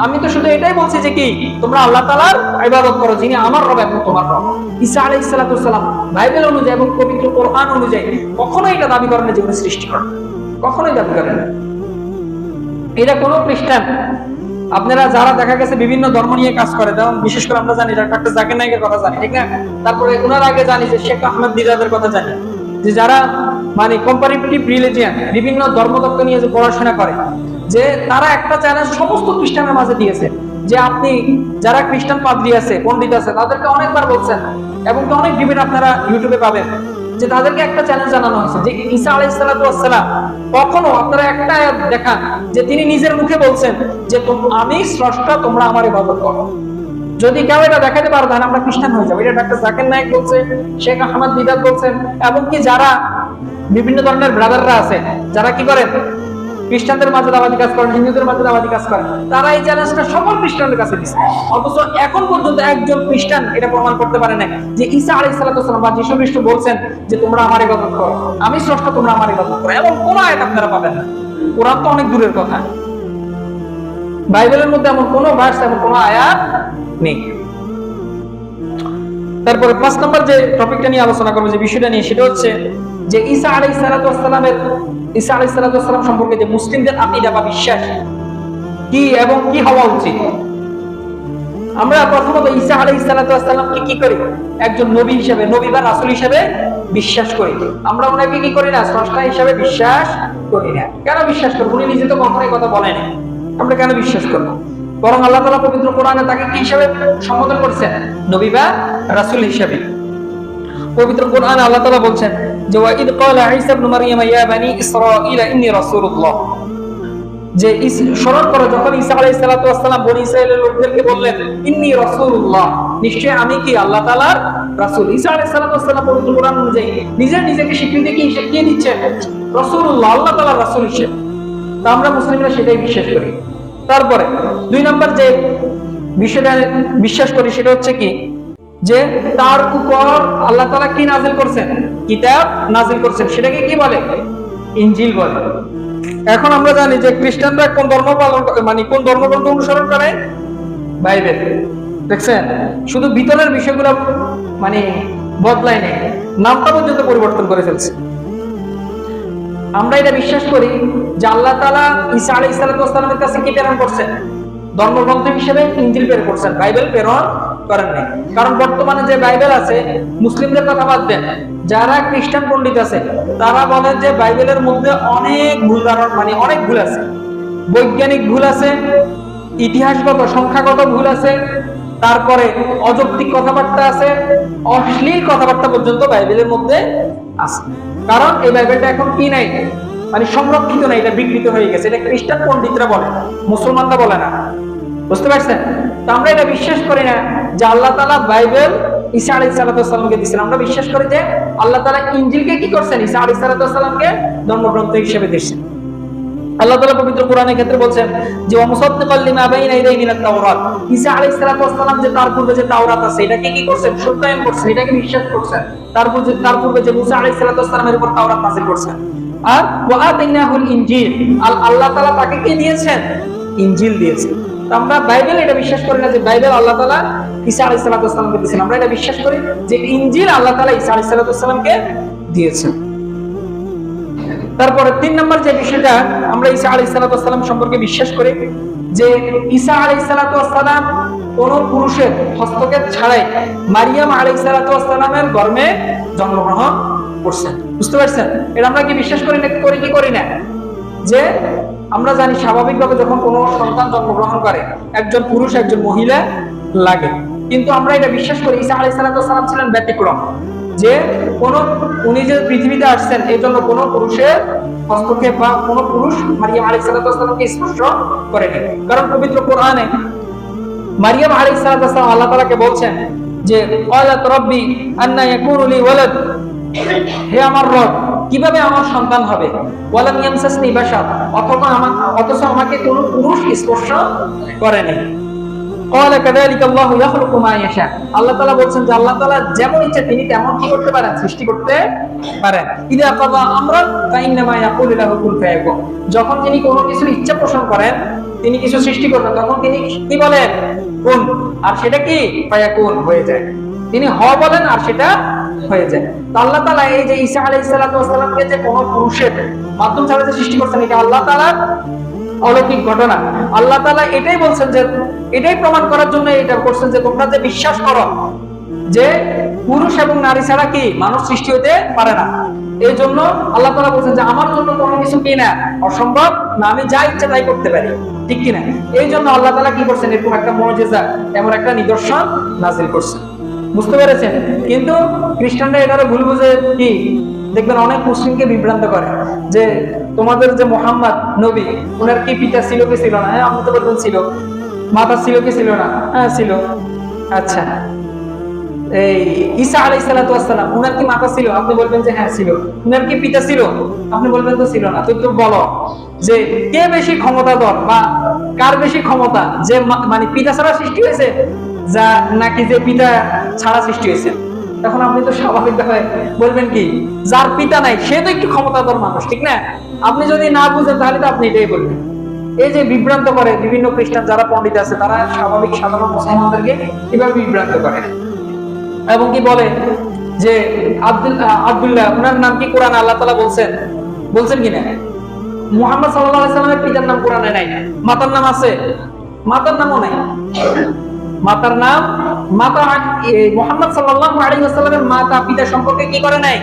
আমি তো শুধু এটাই বলছি যে কি তোমরা আল্লাহ তাআলার ইবাদত করো যিনি আমার রব এবং তোমার রব। ঈসা আলাইহিস সালাম বাইবেল অনুযায়ী এবং পবিত্র কোরআন অনুযায়ী কখনোই এটা দাবি করেন না যে উনি সৃষ্টিকর্তা, কখনোই দাবি করেন না। এটা কোন খ্রিস্টান আপনারা যারা দেখা গেছে বিভিন্ন ধর্ম নিয়ে কাজ করে, যেমন বিশেষ করে আমরা জানি ডক্টর জাকির নায়েকের কথা জানি, ঠিক না? তারপরে ওনার আগে জানি যে শেখ আহমেদ দিদাদের কথা জানি, যে যারা মানে কম্পারেটিভ রিলিজিয়ান বিভিন্ন ধর্মতত্ত্ব নিয়ে যে পড়াশোনা করে, যে তারা একটা চ্যালেঞ্জ সমস্ত খ্রিস্টানের মাঝে দিয়েছে যে আপনি যারা খ্রিস্টান পাদ্রী আছে পণ্ডিত আছে তাদেরকে অনেকবার বলছেন এবং অনেক ডিবেট আপনারা ইউটিউবে পাবেন, যে তাদেরকে একটা চ্যালেঞ্জ জানানো হয়েছে যে ঈসা আলাইহিস সালাম কখনো আপনারা একটা আয়াত দেখান যে তিনি নিজের মুখে বলছেন যে আমি স্রষ্টা, তোমরা আমার ইবাদত করো। যদি কেউ এটা দেখাতে পারে তাহলে আমরা খ্রিস্টান হয়ে যাবো। এটা ডক্টর জাকির নায়েক বলছে, শেখ আহমদ দিদাত বলছেন, এবং কি যারা বিভিন্ন ধরনের ব্রাদাররা আছে যারা কি করেন খ্রিস্টানদের মাঝে দাওয়াতি কাজ করেন, হিন্দুদের মাঝে দাওয়াতি কাজ করেন, তারা এই চ্যালেঞ্জটা সকল খ্রিস্টানদের কাছে দিচ্ছে। অথচ এখন পর্যন্ত একজন খ্রিস্টান এটা প্রমাণ করতে পারে না যে ঈসা আলাইহিস সালাম বা যীশু খ্রিস্ট বলছেন যে তোমরা আমার ইবাদত করো, আমি স্রষ্টা, তোমরা আমার ইবাদত করো, এবং কোন আয়াত আপনারা পাবেন না। কোরআন তো অনেক দূরের কথা, বাইবেলের মধ্যে এমন কোন ভার্স এমন কোন আয়াত নেই। তারপরে 5 নম্বর যে টপিকটা নিয়ে আলোচনা করব, যে বিষয়টা নিয়ে, সেটা হচ্ছে যে ঈসা আলাইহিস সালাম সম্পর্কে যে মুসলিমদের আকীদা বা বিশ্বাস কি এবং কি হওয়া উচিত। আমরা প্রথমত ঈসা আলাইহিস সালাতু ওয়াস সালামকে কি করি? একজন নবী হিসেবে, নবী বা রাসূল হিসেবে বিশ্বাস করি। আমরা ওনাকে কি করি না? স্রষ্টা হিসেবে বিশ্বাস করি না। কেন বিশ্বাস করব? উনি নিজে তো কখনোই কথা বলেনি, আমরা কেন বিশ্বাস করব? বরং আল্লাহ তাআলা পবিত্র কোরআনে তাকে কি হিসেবে সম্বোধন করেছেন? নবী বা রাসূল হিসেবে। পবিত্র কোরআনে আল্লাহ তাআলা বলছেন যে ওয়া ইদ ক্বালা ঈসা ইবনে মারইয়াম ইয়া বানি ইসরাঈল ইন্নী রাসূলুল্লাহ, যে স্মরণ করো যখন ঈসা আলাইহিস সালাতু ওয়াস সালাম বনি ইসরাইলের লোকদেরকে বললেন ইন্নী রাসূলুল্লাহ, নিশ্চয় আমি কি আল্লাহ তাআলার রাসূল। ঈসা আলাইহিস সালাতু ওয়াস সালাম পবিত্র কোরআন অনুযায়ী নিজেকে স্বীকৃতি কি দিয়ে দিচ্ছেন? রাসূলুল্লাহ, আল্লাহ তাআলার রাসূল হিসেবে। তা আমরা মুসলিমরা সেটাই বিশ্বাস করি। তারপরে দুই নাম্বার যে বিষয়টা বিশ্বাস করি সেটা হচ্ছে কি, যে তার উপর আল্লাহ তাআলা কি নাযিল করছেন? কিতাব নাযিল করছেন। সেটাকে কি বলে? ইনজিল বলে। এখন আমরা জানি যে খ্রিস্টানরা কোন ধর্ম পালন করে, মানে কোন ধর্মগ্রন্থ অনুসরণ করে? বাইবেল। দেখছেন, শুধু ভিতরের বিষয়গুলো মানে বদলায় নেই, নামটা পর্যন্ত পরিবর্তন করে ফেলছে। আমরা এটা বিশ্বাস করি যে আল্লাহ তাআলা ঈসা আলাইহিস সালামের কাছে কি প্রেরণ করছেন? ধর্মগ্রন্থ হিসেবে ইনজিল প্রেরণ করছেন, বাইবেল প্রেরণ করেন নাই। কারণ বর্তমানে যে বাইবেল আছে, মুসলিমদের কথা বাদ দেন, যারা খ্রিস্টান পণ্ডিত আছে তারা বলেন যে বাইবেলের মধ্যে অনেক ভুল ধারণা, মানে অনেক ভুল আছে, বৈজ্ঞানিক ভুল আছে, ইতিহাসগত সংখ্যাগত ভুল আছে, তারপরে অযৌক্তিক কথাবার্তা আছে, অশ্লীল কথাবার্তা পর্যন্ত বাইবেলের মধ্যে আছে। কারণ এই বাইবেলটা এখন কি নাই, মানে সংরক্ষিত নাই, এটা বিকৃত হয়ে গেছে। এটা খ্রিস্টান পণ্ডিতরা বলে, মুসলমানরা বলে না। বুঝতে পারছেন? তো আমরা এটা বিশ্বাস করি না যে আল্লাহ তাআলা বাইবেল ঈসা আলাইহিস সালামকে দিয়েছেন। আমরা বিশ্বাস করি যে আল্লাহ তাআলা ইনজিলকে কি করছেন? ঈসা আলাইহিস সালামকে ধর্মগ্রন্থ হিসেবে দিয়েছেন। আল্লাহ তাআলা পবিত্র কোরআনের ক্ষেত্রে বলছেন যে ওয়া মুসাদ্দিকাল লিমা বাইনা ইয়াদাইহি মিনাত তাওরাত, ঈসা আলাইহিস সালাম যে তার পূর্বে যে তাওরাত আছে এটাকে কি করছেন? সত্যায়ন করছেন, এটাকে বিশ্বাস করছেন। তার পূর্বে যে মুসা আলাইহিস সালামের উপর তাওরাত নাযিল করছেন। আর ওয়া আতাইনাহুল ইনজিল, আল্লাহ তাআলা তাকে কি দিয়েছেন? ইনজিল দিয়েছেন। আমরা বাইবেল এটা বিশ্বাস করি না যে বাইবেল আল্লাহ তাআলা ঈসা আলাইহিস সালামকে দিয়েছেন। আমরা এটা বিশ্বাস করি যে ইনজিল আল্লাহ তাআলা ঈসা আলাইহিস সালামকে দিয়েছেন। তারপরে তিন নম্বর যে বিষয়টা আমরা ঈসা আলাইহিস সালাম সম্পর্কে বিশ্বাস করি যে ঈসা আলাইহিস সালাম কোন পুরুষের হস্তক্ষেপ ছাড়াই মারিয়াম আলাইহিস সালামের গর্ভে জন্মগ্রহণ করছেন। বুঝতে পারছেন? এটা আমরা কি বিশ্বাস করি না? করি না? যে আমরা জানি স্বাভাবিকভাবে যখন কোনো সন্তান জন্মগ্রহণ করে একজন পুরুষ একজন মহিলা লাগে, কিন্তু আমরা এটা বিশ্বাস করি ঈসা আলাইহিস সালাম ছিলেন ব্যতিক্রম, যে উনি যে পৃথিবীতে আসছেন এই জন্য কোনো পুরুষের হস্তক্ষেপ বা কোনো পুরুষ মারিয়াম আলাইহিস সালামকে স্পর্শ করেনি। কারণ পবিত্র কোরআনে মারিয়াম আলাইহিস সালাম আল্লাহ তাআলাকে বলছেন যে ক্বালাত রাব্বি আন্না ইয়াকুনু লি ওয়ালাদ, হে আমার রব, কিভাবে আমার সন্তান হবে? ওয়ালাম ইয়ামসাসনি বাশার, অথচ আমাকে কোনো পুরুষ স্পর্শ করেনি। ক্বালা কাযালিকা আল্লাহু ইয়াখলুকু মা ইয়াশা, আল্লাহ তাআলা বলছেন যে আল্লাহ তাআলা যেমন ইচ্ছা তিনি তেমন কি করতে পারেন? সৃষ্টি করতে পারেন। ইযা কাযা আমরান ফাইন্নামা ইয়াকুলু লাহু কুন ফায়াকুন, যখন তিনি কোনো কিছু ইচ্ছা পোষণ করেন, তিনি কিছু সৃষ্টি করবেন, তখন তিনি কি বলেন? কুন, আর সেটা কি? ফায়াকুন, হয়ে যায়। তিনি হ বলেন আর সেটা হয়ে যায়। তো আল্লাহ তাআলা এই যে ঈসা আলাইহিস সালামকে যে কোনো পুরুষের মাধ্যম ছাড়া যে সৃষ্টি করছেন, এটা আল্লাহ তাআলার অলৌকিক ঘটনা। আল্লাহ তাআলা এটাই বলছেন, যে এটাই প্রমাণ করার জন্য এটা করছেন যে তোমরা যে বিশ্বাস করো যে পুরুষ এবং নারী ছাড়া কি মানুষ সৃষ্টি হতে পারে না, এই জন্য আল্লাহ তাআলা বলছেন যে আমার জন্য কোনো কিছু কি না অসম্ভব না, আমি যা ইচ্ছা তাই করতে পারি, ঠিক কি না? এই জন্য আল্লাহ তাআলা কি করছেন? এরকম একটা মুজিজা, এমন একটা নিদর্শন নাযিল করছেন। বুঝতে পেরেছেন? কিন্তু খ্রিস্টানরা এটারে ভুল বুঝে কি দেখবেন অনেক মুসলিমকে বিভ্রান্ত করে যে তোমাদের যে মুহাম্মদ নবী, ওনার কি পিতা ছিল কি ছিল না? হ্যাঁ, আপনি তো বলবেন ছিল। মাতা ছিল কি ছিল না? হ্যাঁ, ছিল। আচ্ছা, এই ঈসা আলাইহিস সালাম ওনার কি মাতা ছিল? আপনি বলবেন যে হ্যাঁ ছিল। ওনার কি পিতা ছিল? আপনি বলবেন তো ছিল না। তো বলো যে কে বেশি ক্ষমতাধর বা কার বেশি ক্ষমতা, যে মানে পিতা ছাড়া সৃষ্টি হয়েছে যা নাকি যে পিতা ছাড়া সৃষ্টি হয়েছে? তখন আপনি তো স্বাভাবিকভাবে বলবেন কি যার পিতা নাই সে তো একটু ক্ষমতাধর মানুষ, ঠিক না? আপনি যদি না বুঝেন তাহলে তো আপনি এটাই বলবেন। এই যে বিভ্রান্ত করে বিভিন্ন খ্রিস্টান যারা পণ্ডিত আছে, তারা স্বাভাবিক সাধারণ মুসলমানদেরকে এভাবে বিভ্রান্ত করে এবং কি বলে যে আব্দুল্লাহ, ওনার নাম কি কোরআনে আল্লাহ তাআলা বলছেন কিনা? মুহাম্মদ সাল্লাল্লাহু আলাইহি সাল্লামের পিতার নাম কোরআনে নাই, মাতার নাম আছে? মাতার নামও নাই। মাতার নাম, মাতা মুহাম্মদ সাল্লাল্লাহু আলাইহি ওয়াসাল্লামের মাতা পিতা সম্পর্কে কি করে নাই?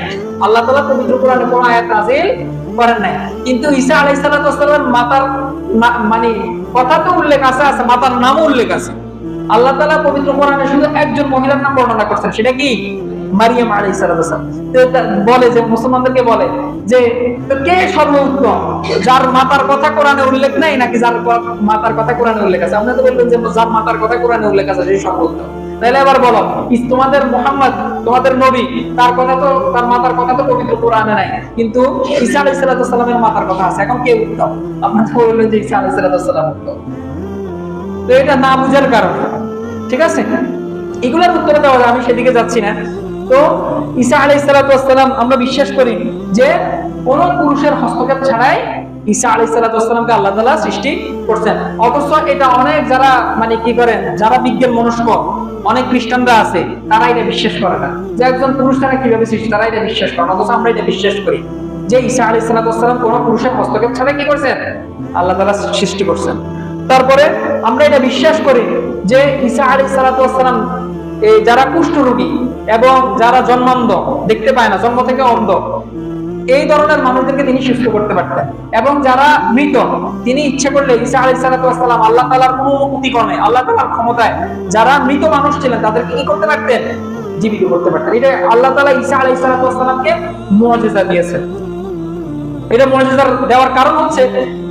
আল্লাহ তাআলা পবিত্র কোরআনে কোন আয়াত নাযিল করেন নাই। কিন্তু ঈসা আলাইহিস সালাতু ওয়াসসালামের মাতার মানে কথা তো উল্লেখ আছে, মাতার নামও উল্লেখ আছে। আল্লাহ তাআলা পবিত্র কোরআনে শুধু একজন মহিলার নাম বর্ণনা করছেন, সেটা কি? মারিয়াম আলাইহিস সালাম। তো বলে যে মুসলমানদেরকে বলে যে কে সর্বোত্তম, যার মাতার কথা কোরআনে উল্লেখ নাই নাকি যার মাতার কথা কোরআনে উল্লেখ আছে? আপনারা তো বলবেন যে যার মাতার কথা কোরআনে উল্লেখ আছে সেই সর্বোত্তম। তাহলে এবার বলো, তোমাদের মুহাম্মদ, তোমাদের নবী, তার কথা তো, তার মাতার কথা তো পবিত্র কোরআনে নাই, কিন্তু ঈসা আলাইহিস সালামের মাতার কথা আছে। এখন কে উত্তম? আপনারা বলবেন যে ঈসা আলাইহিস সালাম উত্তম। তো এটা না বুঝার কারণে, ঠিক আছে? এগুলোর উত্তর দেওয়া যায়, আমি সেদিকে যাচ্ছি না। তো ঈসা আলাইহিস সালাম আমরা বিশ্বাস করি যে কোন পুরুষের হস্তক্ষেপ ছাড়াই ঈসা আলাইহিস সালামকে আল্লাহ তাআলা সৃষ্টি করছেন। অথচ এটা অনেক যারা মানে কি করেন, যারা বিজ্ঞান মনস্ক অনেক খ্রিস্টানরা আছে, তারা এটা বিশ্বাস করে না যে একজন পুরুষ তারা কিভাবে সৃষ্টি, তারা এটা বিশ্বাস করে না। অথচ আমরা এটা বিশ্বাস করি যে ঈসা আলাইহিস সালাম কোন পুরুষের হস্তক্ষেপ ছাড়াই কি করছেন? আল্লাহ তাআলা সৃষ্টি করছেন। তারপরে আমরা এটা বিশ্বাস করি যে ঈসা আলাইহিস সালাম যারা কুষ্ঠ রোগী এবং যারা জন্মান্ধ, দেখতে পায় না, জন্ম থেকে অন্ধ, এই ধরনের মানুষদেরকে তিনি সুস্থ করতে পারতেন। এবং যারা মৃত, তিনি ইচ্ছে করলে ঈসা আলাইহিস সালাম আল্লাহ তাআলার অনুমতিক্রমে, আল্লাহ তাআলার ক্ষমতায় যারা মৃত মানুষ ছিলেন তাদেরকে কি করতে পারতেন? জীবিত করতে পারতেন। এটা আল্লাহ তাআলা ঈসা আলাইহিস সালামকে মুআজিজা দিয়েছেন। এটা মুআজিজা দেওয়ার কারণ হচ্ছে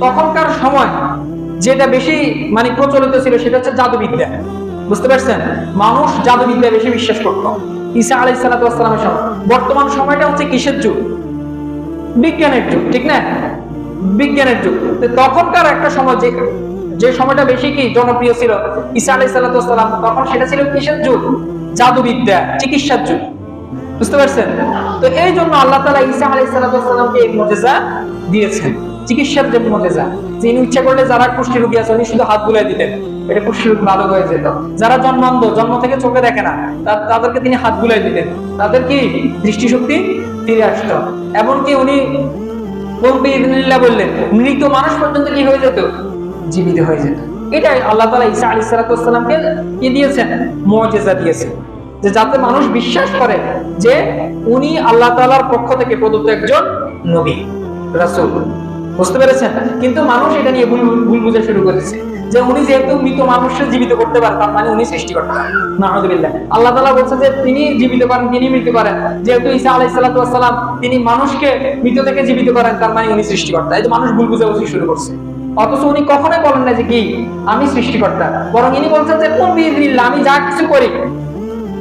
তখনকার সময় যেটা বেশি মানে প্রচলিত ছিল সেটা হচ্ছে জাদুবিদ্যা। বুঝতে পারছেন? মানুষ জাদুবিদ্যা বেশি বিশ্বাস করত ঈসা আলাইহিস সালামের সময়। বর্তমান সময়টা হচ্ছে কিসের যুগ? বিজ্ঞানের যুগ, ঠিক না? বিজ্ঞানের যুগ। তখনকার একটা সময় যে সময়টা বেশি কি জনপ্রিয় ছিল ঈসা আলাইহিস সালাম, তখন সেটা ছিল কিসের যুগ? জাদুবিদ্যা, চিকিৎসার যুগ। বুঝতে পারছেন? তো এই জন্য আল্লাহ তাআলা ঈসা আলাইহিস সালামকে এই মুজিজা দিয়েছেন, চিকিৎসার যে মুজিজা। যিনি ইচ্ছা করলে যারা কুষ্ঠী রোগী আছে উনি শুধু হাত বুলাই দিতেন, এটা কুষ্ঠী রোগ ভালো হয়ে যেত। যারা জন্মান্ধ, জন্ম থেকে চোখে দেখে না, তাদেরকে তিনি হাত বুলাই দিতেন, তাদের কি দৃষ্টিশক্তি ফিরে আসতো। এমনকি উনি বিইذনিল্লাহ বললেন মৃত মানুষ পর্যন্ত কি হয়ে যেত? জীবিত হয়ে যেত। এটাই আল্লাহ তাআলা ঈসা আলাইহিস সালামকে কি দিয়েছেন? মুজিজা দিয়েছেন, যে যাতে মানুষ বিশ্বাস করে যে উনি আল্লাহ তাআলার পক্ষ থেকে প্রদত্ত একজন নবী, রাসূল। বুঝতে পেরেছেন? কিন্তু মানুষ এটা নিয়ে ভুল বুঝা শুরু করেছে যে উনি যেহেতু মৃত মানুষকে জীবিত করতে পারেন তার মানে উনি সৃষ্টিকর্তা। নাউযুবিল্লাহ। আল্লাহ তাআলা বলেছেন যে তিনি জীবিত করেন, তিনি মৃত্যু করেন। যেহেতু ঈসা আলাইহিস সালাম তিনি মানুষকে মৃত থেকে জীবিত করেন তার মানে উনি সৃষ্টিকর্তা। এই যে মানুষ ভুল বুঝাবুঝি শুরু করছে। অথচ উনি কখনোই বলেন না যে কি আমি সৃষ্টিকর্তা, বরং ইনি বলছেন যে কুন বিইذনিল্লাহ, আমি যা কিছু করি,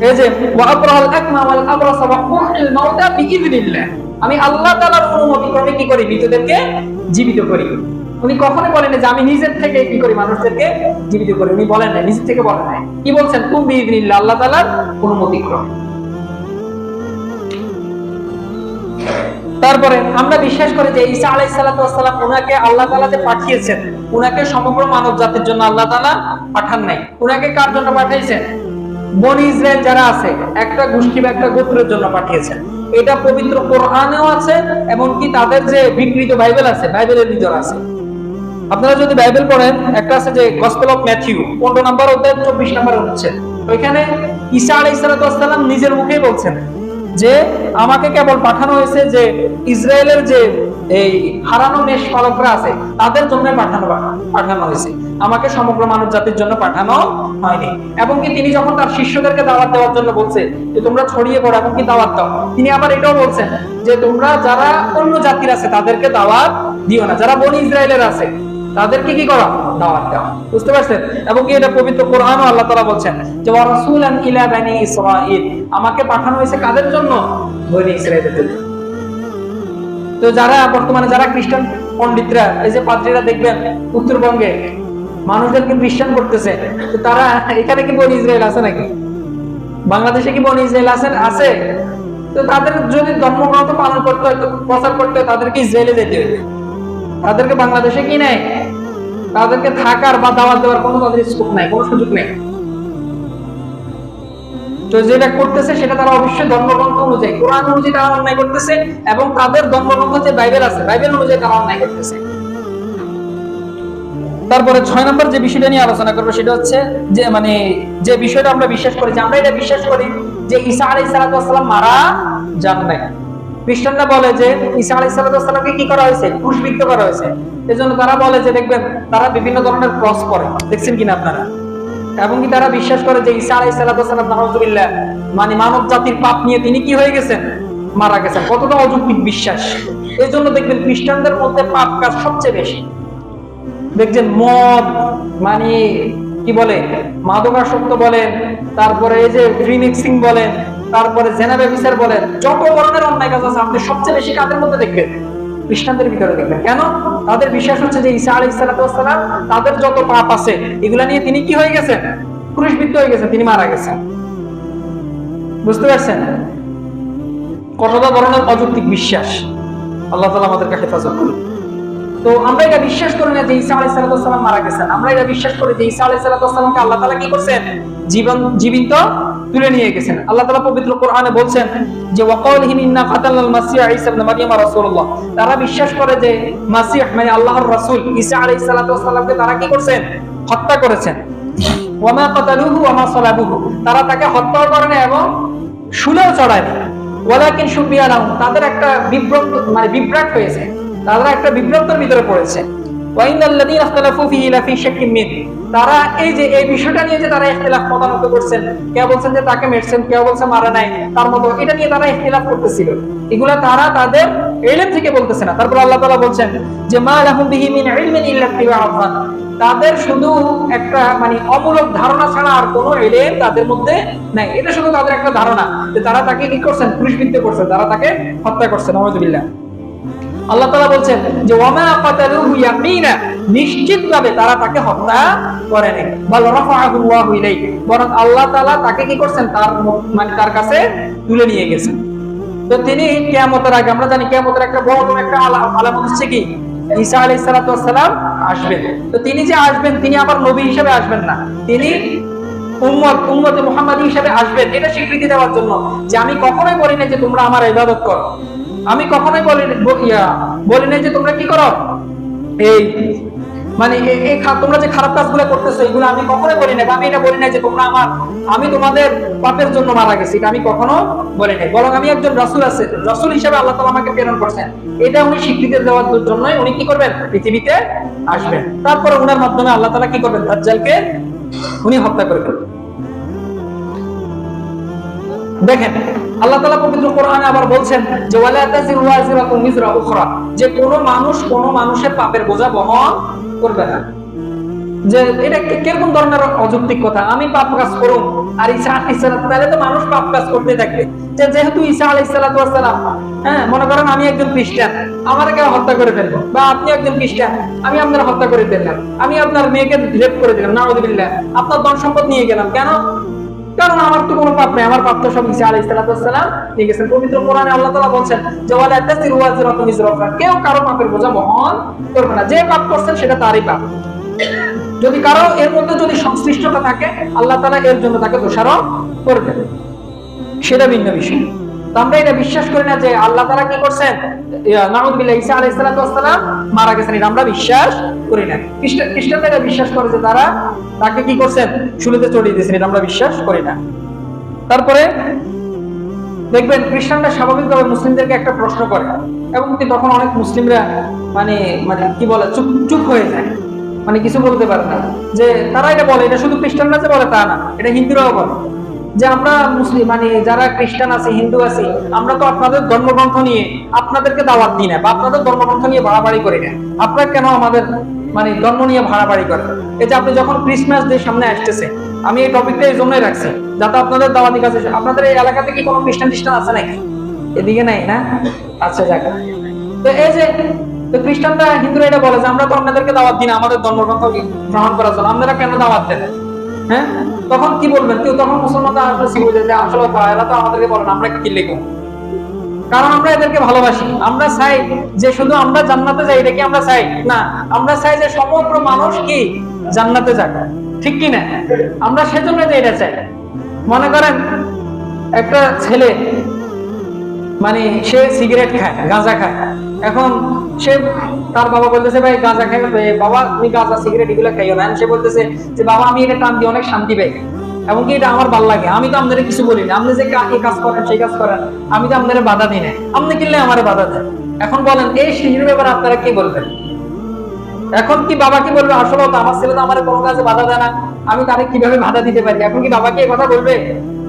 এই যে ওয়া আবরাল আকমা ওয়াল আবরাস ওয়া উহিল মাউতা বিইذনিল্লাহ, আমি আল্লাহ তাআলার অনুমতিক্রমে কি করি? মৃতদেরকে জীবিত করি। উনি কখনোই বলেন না যে আমি নিজের থেকে কি করি? মানুষদেরকে জীবিত করি। উনি বলেন না, নিজের থেকে বলেন না। কি বলছেন? কুন বিইذনিল্লাহ, আল্লাহ তাআলার অনুমতিক্রমে। তারপরে আমরা বিশ্বাস করি যে ঈসা আলাইহিস সালাম ওনাকে আল্লাহ তাআলা যে পাঠিয়েছেন, ওনাকে সমগ্র মানব জাতির জন্য আল্লাহ তাআলা পাঠান নাই। ওনাকে কার জন্য পাঠিয়েছেন? বনি ইসরাইল যারা আছে, একটা গোষ্ঠী বা একটা গোত্রের জন্য পাঠিয়েছেন। এটা পবিত্র কোরআনেও আছে, এমনকি তাদের যে বিকৃত বাইবেল আছে, বাইবেলের ভিতর আছে। আপনারা যদি বাইবেল পড়েন, একটা আছে যে গসপেল অফ ম্যাথিউ 15 নম্বর অধ্যায় 24 নম্বর অনুচ্ছেদ, ওইখানে ঈসা আলাইহিস সালাম নিজের মুখেই বলছেন যে আমাকে কেবল পাঠানো হয়েছে যে ইসরায়েলের যে এই হারানো মেষ পালকরা আছে তাদের জন্য পাঠানো হয়েছে, আমাকে সমগ্র মানব জাতির জন্য পাঠানো হয়নি। এবং কি তিনি যখন তার শিষ্যদেরকে দাওয়াত দেওয়ার জন্য বলছে যে তোমরা ছড়িয়ে পড়ো এবং কি দাওয়াত দাও, তিনি আবার এটাও বলছেন যে তোমরা যারা অন্য জাতির আছে তাদেরকে দাওয়াত দিও না, যারা বনি ইসরায়েলের আছে তাদেরকে কি করো? দাওয়াত দাও। বুঝতে পারছেন? এবং কি এটা পবিত্র কোরআনও আল্লাহ তাআলা বলছেন যে ওয়া রাসূলান ইলা বানি ইসরাঈল, আমাকে পাঠানো হয়েছে কাদের জন্য? বনি ইসরাঈলের জন্য। তো যারা বর্তমানে যারা খ্রিস্টান পণ্ডিতরা, এই যে পাদ্রীরা দেখবেন উত্তরবঙ্গে মানুষদেরকে খ্রিস্টান করতেছে, তো তারা এখানে কি বনি ইসরাঈল আছে নাকি? বাংলাদেশে কি বনি ইসরাঈল আছে? তো তাদের যদি ধর্মগ্রন্থ পালন করতে হয়, প্রচার করতে হয়, তাদেরকে ইসরায়েলে যেতে হবে। তাদেরকে বাংলাদেশে কি নাই, তাদেরকে থাকার বা দাওয়াত দেওয়ার কোনো তাদের স্কোপ নাই, কোনো সুযোগ নেই। তো যেটা করতেছে সেটা তারা অবশ্যই ধর্মগ্রন্থ অনুযায়ী, কোরআন অনুযায়ী তারা অন্যায় করতেছে, এবং তাদের ধর্মগ্রন্থ যে বাইবেল আছে, বাইবেল অনুযায়ী তারা অন্যায় করতেছে। তারপরে 6 নম্বর যে বিষয়টা নিয়ে আলোচনা করবো সেটা হচ্ছে যে মানে যে বিষয়টা আমরা বিশ্বাস করি, যে আমরা এটা বিশ্বাস করি যে ঈসা আলাইহিস সালাম মারা যান নাই। খ্রিস্টানরা বলে যে ঈসা আলাইহিস সালামকে কি করা হয়েছে, ক্রুশবিদ্ধ করা হয়েছে। এজন্য তারা বলে যে দেখবেন তারা বিভিন্ন ধরনের ক্রস করে, দেখছেন কিনা আপনারা। এবং কি তারা বিশ্বাস করে যে ঈসা আলাইহিস সালাম নাউযুবিল্লাহ মানে মানব জাতির পাপ নিয়ে তিনি কি হয়ে গেছেন, মারা গেছেন। কতটা অযৌক্তিক বিশ্বাস। এই জন্য দেখবেন খ্রিস্টানদের মধ্যে পাপ কাজ সবচেয়ে বেশি। দেখছেন মদ মানে কি বলে মাদকাসক্ত বলেন, তারপরে এই যে রিমিক্সিং বলেন, তারপরে জেনা ব্যভিচার বলেন, যত ধরনের অন্যায় কাজ আছে আপনি সবচেয়ে বেশি কাদের মধ্যে দেখবেন, খ্রিস্টানদের ভিতরে দেখবেন। কেন? তাদের বিশ্বাস হচ্ছে যে ঈসা আলাইহিস সালাম তাদের যত পাপ আছে এগুলা নিয়ে তিনি কি হয়ে গেছেন, ক্রুশবিদ্ধ হয়ে গেছেন, তিনি মারা গেছেন। বুঝতে পারছেন কতটা ধরনের অযৌক্তিক বিশ্বাস। আল্লাহ তাআলা আমাদেরকে হেফাজত করুন। তো আমরা এটা বিশ্বাস করি না যে ঈসা আলাইহিস সালাম মারা গেছেন। আমরা এটা বিশ্বাস করি যে ঈসা আলাইহিস সালামকে আল্লাহ তাআলা কি করছেন, জীবিত তুলে নিয়ে গেছেন। আল্লাহ তাআলা পবিত্র কোরআনে বলছেন যে ওয়াকালহিম ইন্না কাতালনাল মাসিহ ঈসা ইবনে মারইয়াম রাসূলুল্লাহ। তারা বিশ্বাস করে যে মাসিহ মানে আল্লাহর রাসূল ঈসা আলাইহিস সালামকে তারা কি করছেন, হত্যা করেছেন। ওয়ামা কাতালুহু ওয়ামা সালাবুহু, তারা তাকে হত্যা করেন এবং শুলেও চড়ায়। ওয়ালাকিন শুবিয়া লাহুম, তাদের একটা বিভ্রাট হয়েছে, তারা একটা বিভ্রান্তের ভিতরে পড়েছে। ওয়াইনাল্লাযীনা ইখতালাফু ফীহি লাফী শাক্কিন মিন, তারা এই যে এই বিষয়টা নিয়ে যে তারা ইখতিলাফ মতামত করছেন, কেউ বলছেন যে তাকে মেরেছেন, কেউ বলছে মারা নাই, তার মতো এটা নিয়ে তারা ইখতিলাফ করতেছিল। এগুলা তারা তাদের ইলম থেকে বলতেছে না। তারপর আল্লাহ তাআলা বলছেন যে মা লাহুম বিহি মিন ইলমিন ইল্লা ইত্তিবাউয যান, তাদের শুধু একটা মানে অমূলক ধারণা ছাড়া আর কোনো ইলম তাদের মধ্যে নাই। এটা শুধু তাদের একটা ধারণা যে তারা তাকে কি করছেন, ক্রুশবিদ্ধ করছেন, তারা তাকে হত্যা করছেন। নাউযুবিল্লাহ। আল্লাহ তাআলা বলছেন যে ওয়ামা কাতালুহু ইয়াকিনা, নিশ্চিতভাবে তারা তাকে হত্যা করেনি। বাল রাফাআহু আল্লাহু ইলাইহি, বরং আল্লাহ তাআলা তাকে কি করছেন, তার কাছে তুলে নিয়ে গেছেন। তো তিনি কিয়ামতের আগে, আমরা জানি কিয়ামতের একটা বড় একটা আলামত হচ্ছে কি, ঈসা আলাইহিস সালাম আসবেন। তো তিনি যে আসবেন, তিনি আবার নবী হিসেবে আসবেন না, তিনি উম্মতে মুহাম্মাদী হিসেবে আসবেন। এটা স্বীকৃতি দেওয়ার জন্য যে আমি কখনোই বলি না যে তোমরা আমার ইবাদত করো, আমি কখনোই বলি না যে তোমরা কি করো, এই মানে তোমরা যে খারাপ কাজগুলো করতেছো এগুলো আমি কখনোই বলি না। আমি এটা বলি না যে তোমরা আমি তোমাদের পাপের জন্য মারা গেছি, এটা আমি কখনো বলি নাই। বরং আমি একজন রাসূল হিসেবে আল্লাহ তাআলা আমাকে প্রেরণ করেছেন, এটা উনি স্বীকৃতি দেওয়ার জন্যই উনি কি করবেন, পৃথিবীতে আসবেন। তারপরে উনার মাধ্যমে আল্লাহ তাআলা কি করবেন, দাজ্জালকে উনি হত্যা করে ফেলবেন। দেখেন আল্লাহ তাআলা পবিত্র কোরআনে আবার বলছেন যে ওয়ালা তাজিরু ওয়াজিরাতুন মিজরা উখরা, যে কোনো মানুষের পাপের বোঝা বহন করবে না। যে এটা কিরকম ধরনের অযৌক্তিক কথা, আমি পাপ কাজ করুম আর ঈসা আলাইহিস সালাম, তাহলে তো মানুষ পাপ কাজ করতে থাকবে। যেহেতু ঈসা আলাইহিস সালাম, মনে করেন আমি একজন খ্রিস্টান, আমাকে কেউ হত্যা করে ফেলবো, বা আপনি একজন খ্রিস্টান, আমি আপনার হত্যা করে ফেললাম, আমি আপনার মেয়েকে রেপ করে দিলাম, নাউযুবিল্লাহ, আপনার ধন সম্পদ নিয়ে গেলাম, কেন? কারণ আমার তো কোনো পাপ নেই, আমার পাপ তো সব ঈসা আলাইহিস সালাম নিয়ে গেছেন। পবিত্র কোরআনে আল্লাহ তাআলা বলছেন যে ওয়ালা তাজিরু ওয়াজিরাতুন মিজরা উখরা, কেউ কারো পাপের বোঝা বহন করবে না। যে পাপ করছেন সেটা তারই পাপ। যদি কারো এর মধ্যে যদি সংশ্লিষ্টতা থাকে, আল্লাহ তাআলা এর জন্য তাকে দোষারোপ করবেন, সেটা ভিন্ন বিষয়। তো আমরা এটা বিশ্বাস করি না যে আল্লাহ তাআলা কি করছেন, নাউযুবিল্লাহ, ঈসা আলাইহিস সালাম মারা গেছেন, এটা আমরা বিশ্বাস করি না। খ্রিস্টানরা বিশ্বাস করে যে তারা তাকে কি করছেন, শুলিতে চড়িয়ে দিয়েছেন, এটা আমরা বিশ্বাস করি না। তারপরে দেখবেন খ্রিস্টানরা স্বাভাবিকভাবে মুসলিমদেরকে একটা প্রশ্ন করে, এবং তখন অনেক মুসলিমরা মানে কি বলে চুপ হয়ে যায়, মানে কিছু বলতে পারে না। যে তারা এটা বলে, এটা শুধু খ্রিস্টানরা যে বলে তা না, এটা হিন্দুরাও বলে যে আমরা মুসলিম মানে যারা খ্রিস্টান আছে, হিন্দু আছে, আমরা তো আপনাদের ধর্মগ্রন্থ নিয়ে আপনাদেরকে দাওয়াত দিই না, বা আপনাদের ধর্মগ্রন্থ নিয়ে ভাড়াবাড়ি করি না, আপনারা কেন আমাদের মানে ধর্ম নিয়ে ভাড়াবাড়ি করেন? এই যে আপনি যখন ক্রিসমাস ডে সামনে আসতেছে, আমি এই টপিকটা এই জন্যই রাখছি যাতে আপনাদের দাওয়াতি কাছে, আপনাদের এই এলাকাতে কি কোনো খ্রিস্টান আছে নাকি? এদিকে নাই না? আচ্ছা জায়গা। তো এই যে খ্রিস্টানরা, হিন্দুরা এটা বলে যে আমরা তো আপনাদেরকে দাওয়াত দিই না আমাদের ধর্মগ্রন্থ গ্রহণ করার জন্য, আপনারা কেন দাওয়াত দেন? হ্যাঁ, তখন কি বলবেন? কেউ তখন মুসলমানরা আসলে এরা তো আমাদেরকে বলেন, আমরা কি লিখব? কারণ আমরা এদেরকে ভালোবাসি, আমরা চাই যে শুধু আমরা জান্নাতে যাই, এটা কি আমরা চাই না? আমরা চাই যে সমগ্র মানুষ কি জান্নাতে যাক, ঠিক কি না? আমরা সেজন্য এটা চাই। মনে করেন একটা ছেলে মানে সে সিগারেট খায়, গাঁজা খায়, এখন সে তার বাবা বলতেছে ভাই গাঁজা খাই, বাবা তুমি গাঁজা সিগারেট এগুলো খাইও না। সে বলতেছে যে বাবা আমি এটা টান দিয়ে অনেক শান্তি পাই, এমনকি এটা আমার ভালো লাগে, আমি তো আপনাদের কিছু বলি না, আপনি যে এই কাজ করেন সেই কাজ করেন, আমি তো আপনাদের বাধা দিই না, আপনি কিনলে আমার বাধা দেন। এখন বলেন এই শিশুর ব্যাপারে আপনারা কি বলবেন? এখন কি বাবা কি বলবে আসলে তো আমার ছেলে তো আমার কোনো কাজে বাধা দেয় না, আমি তারে কিভাবে বাধা দিতে পারি? এখন কি বাবা কি এই কথা বলবে?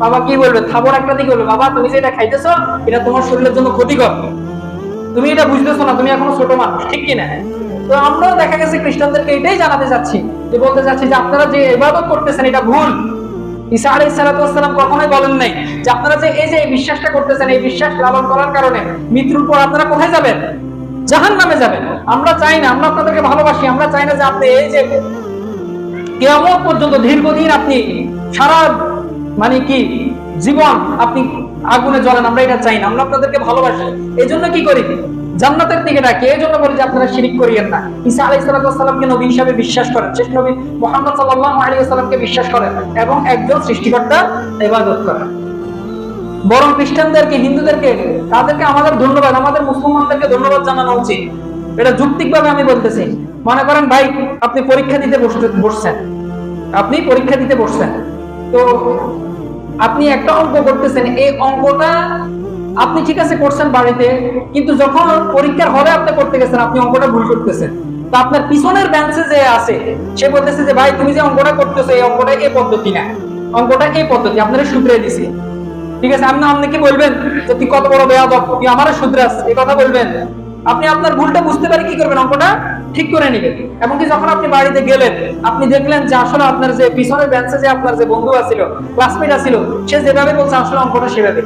বাবা কি বলবে? থাবর একটা দিকে বলবে বাবা তুমি যে এটা খাইতেছো এটা তোমার শরীরের জন্য ক্ষতিকর, তুমি এটা বুঝতেছো না, তুমি এখনো ছোট মানুষ, ঠিক কি না? তো আমরাও দেখা গেছে খ্রিস্টানদেরকে এটাই জানাতে চাচ্ছি, যে বলতে চাচ্ছি যে আপনারা যে ইবাদত করতেছেন এটা ভুল। ঈসা আলাইহিস সালাতু ওয়াস সালাম কখনোই বলেন নাই যে আপনারা যে এই যে বিশ্বাসটা করতেছেন, এই বিশ্বাস লালন করার কারণে মৃত্যুর পর আপনারা কোথায় যাবেন? জাহান্নামে যাবেন। আমরা চাই না, আমরা আপনাদেরকে ভালোবাসি, আমরা চাই না যে আপনি এই যে কিয়ামত পর্যন্ত দীর্ঘদিন আপনি সারা মানে কি জীবন আপনি আগুনে জ্বলেন, আমরা এটা চাই না, আমরা আপনাদেরকে ভালোবাসি। এই জন্য কি করি? জান্নাতের দিকে ডাকি। এই জন্য বলি যে আপনারা শিরিক করিয়েন না। ঈসা আলাইহিস সালামকে নবী হিসাবে বিশ্বাস করেন, শেষ নবী মুহাম্মদ সাল্লাল্লাহু আলাইহি ওয়াসাল্লামকে বিশ্বাস করেন এবং একজন সৃষ্টিকর্তা ইবাদত করেন। বরং খ্রিস্টানদেরকে, হিন্দুদেরকে, তাদেরকে আমাদের ধন্যবাদ, আমাদের মুসলমানদেরকে ধন্যবাদ জানানো উচিত। এটা যৌক্তিকভাবে আমি বলতেছি। মনে করেন ভাই আপনি পরীক্ষা দিতে বসছেন, আপনি পরীক্ষা দিতে বসছেন, তো আপনি একটা অঙ্ক করতেছেন, এই অঙ্কটা আপনি ঠিক আছে করছেন বাড়িতে, কিন্তু যখন পরীক্ষার হলে আপনি করতে গেছেন আপনি অঙ্কটা ভুল করতেছেন। তো আপনার পিছনের বেঞ্চে যে আছে সে বলতেছে যে ভাই তুমি যে অঙ্কটা করতেছো এই অঙ্কটা এই পদ্ধতি না, অঙ্কটা এই পদ্ধতি, আপনারা শুধরে দিছি, ঠিক আছে? আপনি কি বলবেন যে তুই কত বড় বেয়াদব, তুই আমারে শুধরাস, এই কথা বলবেন? আপনি আপনার ভুলটা বুঝতে পারি কি করবেন? অঙ্কটা ঠিক করে নেবেন। এমনকি যখন আপনি বাড়িতে গেলেন আপনি দেখলেন যে আসলে আপনার যে পিছনের বেঞ্চে যে আপনার যে বন্ধু আছিল, ক্লাসমেট আছিল, সে যেভাবে বলছে আসলে অঙ্কটা সেভাবে,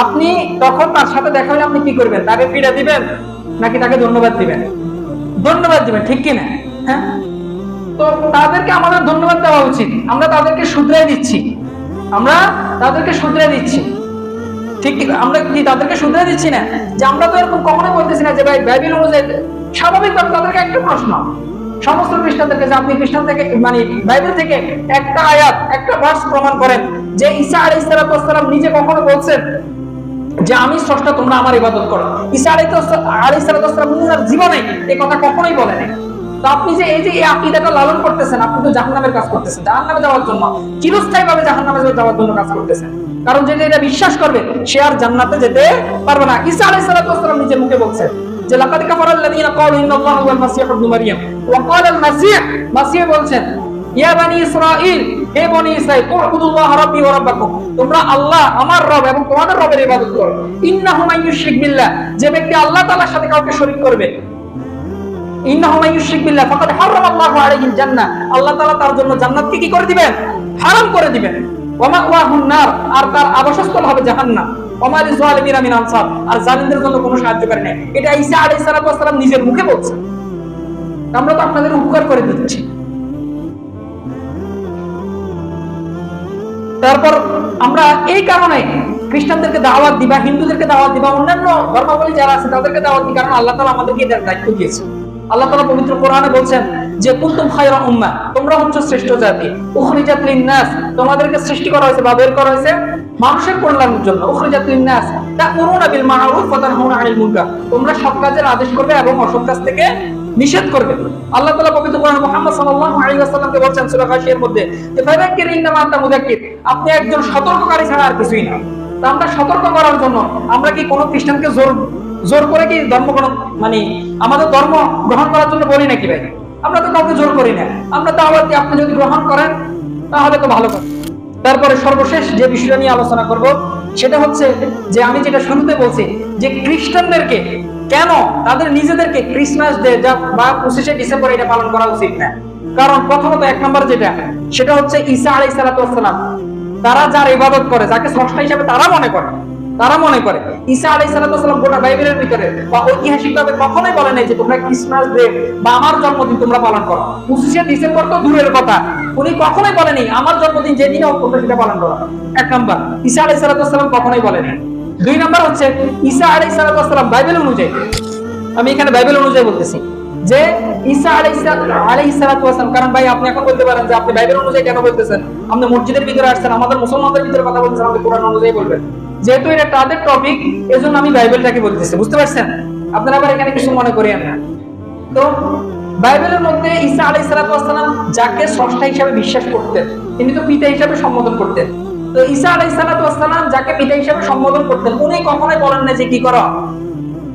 আপনি তখন তার সাথে দেখা হলে আপনি কি করবেন? তাকে ফিরে দিবেন নাকি তাকে ধন্যবাদ দিবেন? ধন্যবাদ দিবেন, ঠিক কিনা? হ্যাঁ, তো তাদেরকে আমাদের ধন্যবাদ দেওয়া উচিত। আমরা তাদেরকে শুধরে দিচ্ছি, আমরা তাদেরকে শুধরে দিচ্ছি, ঠিক আমরা কি তাদেরকে শুধরে দিচ্ছি না? যে আমরা তো এরকম কখনোই বলতেছি না যে ভাই বাইবেল অনুযায়ী, স্বাভাবিকভাবে তাদেরকে একটা প্রশ্ন সমস্ত খ্রিস্টানদেরকে, যে আপনি খ্রিস্টান থেকে মানে বাইবেল থেকে একটা আয়াত, একটা ভার্স প্রমাণ করেন যে ঈসা আলাইহিস সালাম নিজে কখনো বলছেন যে আমি স্রষ্টা, তোমরা আমার ইবাদত করো। ঈসা আলাইহিস সালাম ওনার জীবনে এই কথা কখনোই বলেন নাই। তো আপনি যে এই যে এই আকীদাটা লালন করতেছেন, আপনি তো জাহান্নামের কাজ করতেছেন, জাহান্নামে যাওয়ার জন্য, চিরস্থায়ীভাবে জাহান্নামে যাওয়ার জন্য কাজ করতেছেন। কারণ যে এটা বিশ্বাস করবে সে আর জান্নাতে যেতে পারবে না। ঈসা আলাইহিস সালাম নিজের মুখে বলছেন যে লাকাদ কাফারাল্লাযীনা ক্বালু ইন্নাল্লাহা হুয়াল মাসীহ ইবনু মারইয়াম ওয়া ক্বালাল মাসীহ, মাসীহ বলছেন ইয়া বনি ইসরাঈল, হে বনি ইসরাঈল, উবুদুল্লাহ রাব্বি ওয়া রাব্বাকুম, তোমরা আল্লাহ আমার রব এবং তোমাদের রবের ইবাদত করো। ইন্নাহু মান ইউশরিক বিল্লাহ, যে ব্যক্তি আল্লাহ তাআলার সাথে কাউকে শরীক করবে, ইন্নাহু মান ইউশরিক বিল্লাহ ফাকাদ হারামাল্লাহু আলাইহিল জান্নাহ, আল্লাহ তাআলা তার জন্য জান্নাতকে কি করে দিবেন? হারাম করে দিবেন। ওয়া মাওয়াহুন নার, আর তার আবাসস্থল হবে জাহান্নাম। ওয়া মা লিযালিমিনা মিন আনসার, আর জালিমদের জন্য কোনো সাহায্যকারী নেই। এটা ঈসা আলাইহিস সালাম নিজের মুখে বলছেন। আমরা তো আপনাদের উপকার করে দিচ্ছি। তারপর আমরা এই কারণে খ্রিস্টানদেরকে দাওয়াত দিবা, হিন্দুদেরকে দাওয়াত দিবা, অন্যান্য ধর্মাবলী যারা আছে তাদেরকে দাওয়াত দিই, কারণ আল্লাহ তাআলা আমাদেরকে এর দায়িত্ব দিয়েছে। আল্লাহ তাআলা পবিত্র কোরআনে বলছেন যে কুনতুম খায়রা উম্মাহ, তোমরা হচ্ছে শ্রেষ্ঠ জাতি, উখরিজাত লিন-নাস, তোমাদেরকে সৃষ্টি করা হয়েছে বা বের করা হয়েছে মানুষের কল্যাণের জন্য। উখরিজাত লিন-নাস তা'মুরুনা বিল মা'রুফ ওয়া তানহাউনা আনিল মুনকার, তোমরা সৎ কাজের আদেশ করবে এবং অসৎ কাজ থেকে নিষেধ করবে। আল্লাহ তাআলা পবিত্র কোরআনে মুহাম্মদ সাল্লাল্লাহু আলাইহি ওয়াসাল্লামকে বলেন সূরা গাশিয়ার মধ্যে যে ফাযাক্কির ইন্নামা আনতা মুযাক্কির, আপনি একজন সতর্ককারী ছাড়া আর কিছুই না। তা আমরা সতর্ক করার জন্য আমরা কি কোনো খ্রিস্টানকে জোর করে কি ধর্ম মানে আমাদের ধর্ম গ্রহণ করার জন্য বলি নাকি ভাই? আমরা তো কাউকে জোর করি না, আমরা দাওয়াত দিই, আপনি যদি গ্রহণ করেন তাহলে তো ভালো কথা। তারপরে সর্বশেষ যে বিষয়টা নিয়ে আলোচনা করব সেটা হচ্ছে যে আমি যেটা শুরুতে বলছি যে খ্রিস্টানদেরকে কেন তাদের নিজেদেরকে ক্রিসমাস ডে বা 25শে ডিসেম্বর এটা পালন করা উচিত না। কারণ প্রথমত এক নম্বর যেটা সেটা হচ্ছে ঈসা আলাইহিস সালাম, তারা যার ইবাদত করে, যাকে স্রষ্টা হিসেবে তারা মনে করে ঈসা আলাইহিস সালাম গোটা বাইবেলের ভিতরে বা ঐতিহাসিকভাবে কখনোই বলে নাই যে তোমরা ক্রিসমাস ডে বা আমার জন্মদিন তোমরা পালন করো। 25শে ডিসেম্বর তো দূরের কথা, উনি কখনোই বলেনি আমার জন্মদিন যেদিন হোক তোমরা সেটা পালন করো। এক নম্বর, ঈসা আলাইহিস সালাম কখনোই বলেনি। দুই নম্বর হচ্ছে ঈসা আলাইহিস সালাম বাইবেল অনুযায়ী, আমি এখানে বাইবেল অনুযায়ী বলতেছি যে ঈসা আলাইহিস সালাম, কারণ ভাই আপনি এখন বলতে পারেন যে আপনি বাইবেল অনুযায়ী কেন বলতেছেন, আপনি মসজিদের ভিতরে আসছেন, আমাদের মুসলমানদের ভিতরে কথা বলতেছেন, আপনি কোরআন অনুযায়ী বলবেন। যেহেতু এটা তাদের টপিক এজন্য আমি বাইবেলটাকে বলতেছি, বুঝতে পারছেন? আপনারা আবার এখানে কিছু মনে করিয়েন না। তো বাইবেলের মধ্যে ঈসা আলাইহিস সালাম যাকে স্রষ্টা হিসেবে বিশ্বাস করতেন, তিনি তো পিতা হিসেবে সম্বোধন করতেন। তো ঈসা আলাইহিস সালাম যাকে পিতা হিসেবে সম্বোধন করতেন, উনি কখনোই বলেন না যে কি করো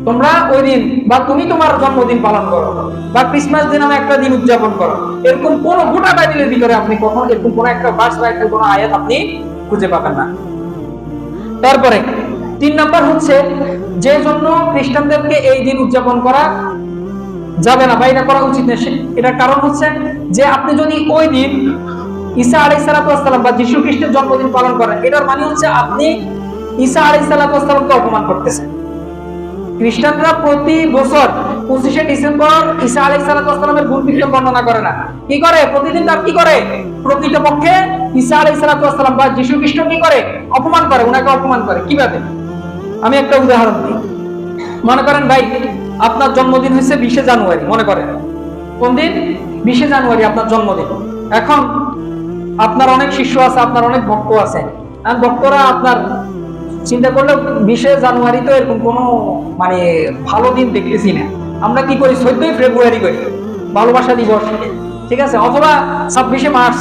তোমরা ওই দিন, বা তুমি তোমার জন্মদিন পালন করো, বা ক্রিসমাস দিন নামে একটা দিন উদযাপন করো। এরকম কোন গোটা বাইবেলের ভিতরে আপনি কখনো এরকম কোন একটা ভার্স বা একটা কোন আয়াত আপনি খুঁজে পাবেন না। তারপরে 3 নাম্বার হচ্ছে, যে জন্য খ্রিস্টানদেরকে এই দিন উদযাপন করা যাবে না বা এটা করা উচিত না, এটার কারণ হচ্ছে যে আপনি যদি ওই দিন ঈসা আলাইহিস সালাম বা যীশু খ্রিস্টের জন্মদিন পালন করেন, এটার মানে হচ্ছে আপনি ঈসা আলাইহিস সালামকে অপমান করতেছেন। খ্রিস্টানরা প্রতি বছর 25শে ডিসেম্বর ঈসা আলাইহিস সালামের গুণকীর্তন বর্ণনা করে না, কি করে প্রতিদিন তার কি করে প্রকৃতপক্ষে ঈসা আলাইহিস সালাম বা যীশু খ্রিস্ট কি করে অপমান করে, উনাকে অপমান করে। কিভাবে? আমি একটা উদাহরণ দিই। মনে করেন ভাই আপনার জন্মদিন হচ্ছে 20শে জানুয়ারি, মনে করেন কোন দিন? 20শে জানুয়ারি আপনার জন্মদিন। এখন আপনার অনেক শিষ্য আছে, আপনার অনেক ভক্ত আছে, আর ভক্তরা আপনার চিন্তা করলে 20শে জানুয়ারি তো এরকম কোনো মানে ভালো দিন দেখতেছি না, আমরা কি করি 14ই ফেব্রুয়ারি করি ভালোবাসা দিবস, ঠিক আছে, অথবা 26শে মার্চ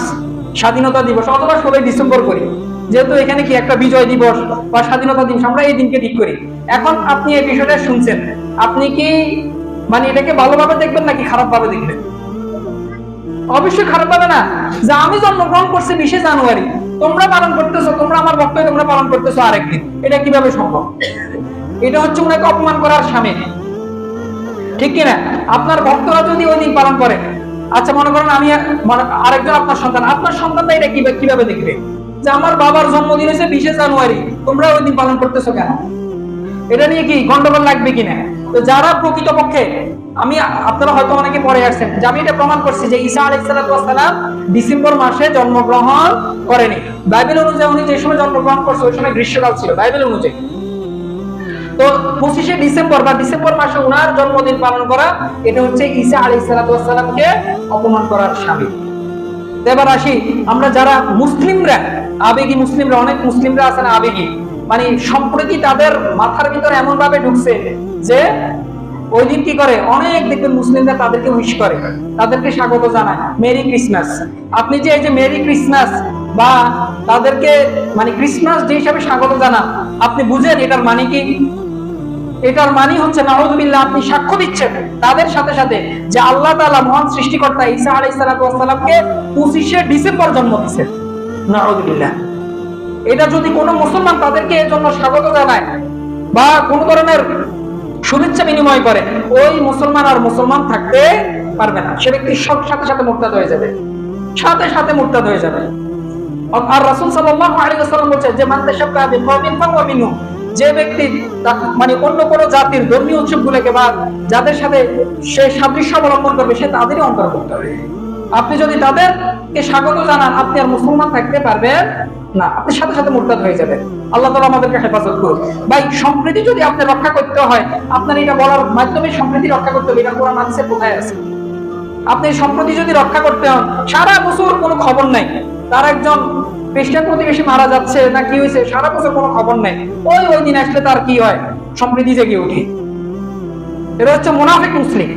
স্বাধীনতা দিবস, অথবা 16ই ডিসেম্বর করি, যেহেতু এখানে কি একটা বিজয় দিবস বা স্বাধীনতা দিবস, আমরা এই দিনকে ঠিক করি। এখন আপনি এই বিষয়টা শুনছেন, আপনি কি মানে এটাকে ভালোভাবে দেখবেন নাকি খারাপ ভাবে দেখবেন? অবশ্যই খারাপ ভাবে না, যে আমি জন্মগ্রহণ করছি 20শে জানুয়ারি, তোমরা পালন করতেছো, তোমরা আমার ভক্ত, তোমরা পালন করতেছো আরেকদিন, এটা কিভাবে সম্ভব? এটা হচ্ছে ওনাকে অপমান করার শামিল, ঠিক কিনা? আপনার ভক্তরা যদি ওই দিন পালন করে, আচ্ছা মনে করেন আমি আরেকজন আপনার সন্তানটা এটা কিভাবে দেখবে যে আমার বাবার জন্মদিন হচ্ছে 20শে জানুয়ারি, তোমরা ওই দিন পালন করতেছো কেন? এটা নিয়ে কি গন্ডগোল লাগবে কিনা? তো যারা প্রকৃতপক্ষে, আমি আপনারা হয়তো অনেকে পরে আসছেন যে আমি এটা প্রমাণ করছি যে ঈসা আলাইহিস সালাম ডিসেম্বর মাসে জন্মগ্রহণ করেনি। বাইবেল অনুযায়ী উনি যে সময় জন্মগ্রহণ করছে ওই সময় গ্রীষ্মকাল ছিল বাইবেল অনুযায়ী। তো 25শে ডিসেম্বর বা ডিসেম্বর মাসে উনার জন্মদিন পালন করা, এটা হচ্ছে ঈসা আলাইহিস সালামকে অপমান করার শামিল। এবার আসি, আমরা যারা মুসলিমরা, আবেগী মুসলিমরা, অনেক মুসলিমরা আছেন আবেগী, মানে সম্প্রতি তাদের মাথার ভিতরে এমন ভাবে ঢুকছে যে ওই দিন কি করে, অনেক দেখবেন মুসলিমরা তাদেরকে উইশ করে, তাদেরকে স্বাগত জানায়, মেরি ক্রিসমাস। আপনি যে এই যে মেরি ক্রিসমাস বা তাদেরকে মানে ক্রিসমাস ডে হিসাবে স্বাগত জানান, আপনি বুঝেন এটার মানে কি? এটার মানে হচ্ছে নাউযুবিল্লাহ, আপনি সাক্ষ্য দিচ্ছেন তাদের সাথে সাথে যে আল্লাহ তাআলা মহান সৃষ্টিকর্তা ঈসা আলাইহিস সালামকে 25শে ডিসেম্বর জন্ম দিয়েছেন। নাউযুবিল্লাহ। এটা যদি কোনো মুসলমান তাদেরকে এর জন্য স্বাগত জানায় বা কোন ধরনের শুভেচ্ছা বিনিময় করে, ওই মুসলমান আর মুসলমান থাকতে পারবে না, সে ব্যক্তি সাথে সাথে মুরতাদ হয়ে যাবে, সাথে সাথে মুরতাদ হয়ে যাবে। আর রাসূল সাল্লাল্লাহু আলাইহি ওয়াসাল্লাম বলেছেন যে মান তাশাব্বাহা বিকওমিন ফাহুয়া মিনহুম, যে ব্যক্তি মানে অন্য কোন জাতির ধর্মীয় উৎসবগুলোকে বা যাদের সাথে সে সাদৃশ্য অবলম্বন করবে, সে তাদেরই অন্তর্ভুক্ত হবে। আপনি যদি তাদেরকে স্বাগত জানান, আপনি আর মুসলমান থাকতে পারবেন না, আপনি সাথে সাথে মুরতাদ হয়ে যাবেন। আল্লাহ তাআলা আমাদেরকে হেফাজত করুন। ভাই সম্প্রীতি যদি আপনি রক্ষা করতে হয়, আপনার এটা বলার মাধ্যমে সম্প্রীতি রক্ষা করতে হবে, এটা কোরআন হাদিসে কোথায় আছে? আপনি সম্প্রীতি যদি রক্ষা করতে হন, সারা বছর কোনো খবর নাই তার একজন খ্রিস্টান প্রতিবেশী মারা যাচ্ছে না কি হয়েছে, সারা বছর কোনো খবর নাই, ওই দিন আসলে তার কি হয়, সম্প্রীতি জেগে উঠে। এটা হচ্ছে মুনাফিক মুসলিম।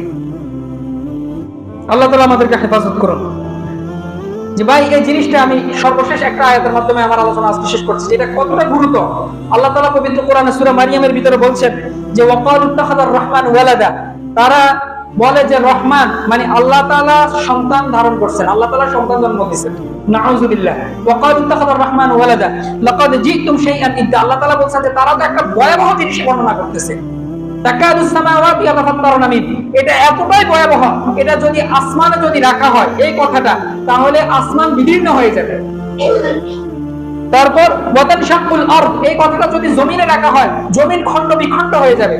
আল্লাহ তাআলা আমাদেরকে হেফাজত করুন। যে ভাই এই জিনিসটা আমি সর্বশেষ একটা আয়াতের মাধ্যমে আমার আলোচনা আজকে শেষ করছি, এটা কতটা গুরুত্ব। আল্লাহ তাআলা পবিত্র কোরআনে সূরা মারিয়ামের ভিতরে বলছেন যে ওয়াকালু ইত্তাখাযার রাহমান ওয়ালাদা, তারা বলে যে রহমান মানে আল্লাহ তাআলা সন্তান ধারণ করছেন, আল্লাহ তাআলা সন্তান জন্ম দিয়েছেন। নাউযুবিল্লাহ। ওয়াকালু ইত্তাখাযার রাহমান ওয়ালাদা লাকাদ জিতুম শাইআন ইদ্দা, আল্লাহ তাআলা বলছেন যে তারা তো একটা ভয়াবহ জিনিস বর্ণনা করতেছে। তাকাদুস সামাওয়াতু ইয়াতাফাত্তারুনা মিন, এটা এতটাই ভয়াবহ, এটা যদি আসমানে যদি রাখা হয় এই কথাটা, তাহলে আসমান বিদীর্ণ হয়ে যাবে। তারপর ওয়াতানশাকুল আরদ, এই কথাটা যদি জমিনে রাখা হয়, জমিন খণ্ড বিখণ্ড হয়ে যাবে।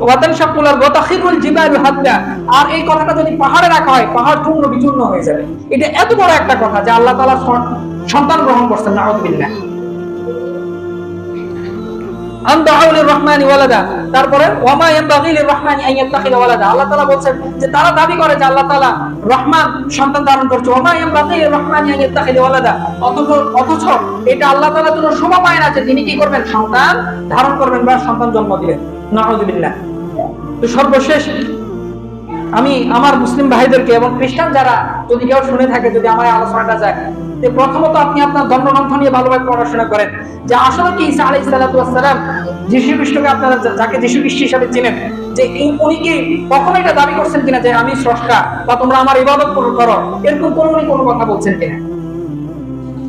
ওয়াতানশাকুল আরদ ওয়াতাখিরুল জিবালু হাদ্দা, আর এই কথাটা যদি পাহাড়ে রাখা হয়, পাহাড় চূর্ণ বিচূর্ণ হয়ে যাবে। এটা এত বড় একটা কথা যে আল্লাহ তাআলা সন্তান গ্রহণ করছেন। নাউযুবিল্লাহ। তারপরে ওয়ামা ইয়ানবাগি লির-রাহমানি আন ইয়াত্তাখিযা ওয়ালাদা, আল্লাহ তাআলা বলেন যে তারা দাবি করে যে আল্লাহ তাআলা রহমান সন্তান ধারণ করছে। ওয়ামা ইয়ানবাগি লির-রাহমানি আন ইয়াত্তাখিযা ওয়ালাদা, অথচ এটা আল্লাহ তাআলার জন্য শোভা পায় না যে তিনি কি করবেন, সন্তান ধারণ করবেন বা সন্তান জন্ম দিবেন। নাউযুবিল্লাহ। তো সর্বশেষ আমি আমার মুসলিম ভাইদেরকে এবং খ্রিস্টান যারা যদি কেউ শুনে থাকে, যদি আমার এই আলোচনাটা যায়, যে প্রথমত আপনি আপনার ধর্মগ্রন্থ নিয়ে ভালোভাবে পড়াশোনা করেন, যে আসলে কি ঈসা আলাইহিস সালাতু ওয়াস সালাম, যীশু খ্রিস্টকে আপনারা যাকে যীশু খ্রিস্ট হিসেবে চিনেন, যে উনি কি কখনো এটা দাবি করছেন কিনা যে আমি স্রষ্টা বা তোমরা আমার ইবাদত করো, এরকম উনি কোনো কথা বলছেন কিনা?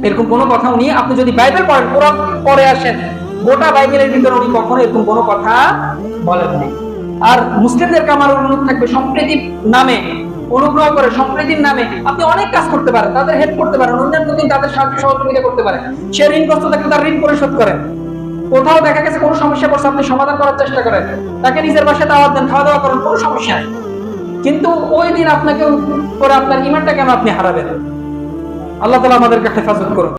এরকম কোনো কথা উনি, আপনি যদি বাইবেল পড়েন, কোরআন পড়ে আসেন, গোটা বাইবেলের ভিতরে উনি কখনো এরকম কোনো কথা বলেননি। আর মুসলিমদেরকে আমার অনুরোধ থাকবে, সম্প্রীতির নামে, অনুগ্রহ করে সম্প্রীতির নামে আপনি অনেক কাজ করতে পারেন, তাদের হেল্প করতে পারেন, অন্যান্য দিন তাদের সাহায্য সহযোগিতা করতে পারেন। সে ঋণগ্রস্ত থাকলে তার ঋণ পরিশোধ করেন। কোথাও দেখা গেছে কোনো সমস্যা পড়ছে, আপনি সমাধান করার চেষ্টা করেন, তাকে নিজের বাসায় দাওয়াত দেন, খাওয়া দাওয়া করেন, কোনো সমস্যা নেই। কিন্তু ওই দিন আপনাকে করে আপনার ইমানটা কেন আপনি হারাবেন? আল্লাহ তাআলা আমাদেরকে হেফাজত করুন।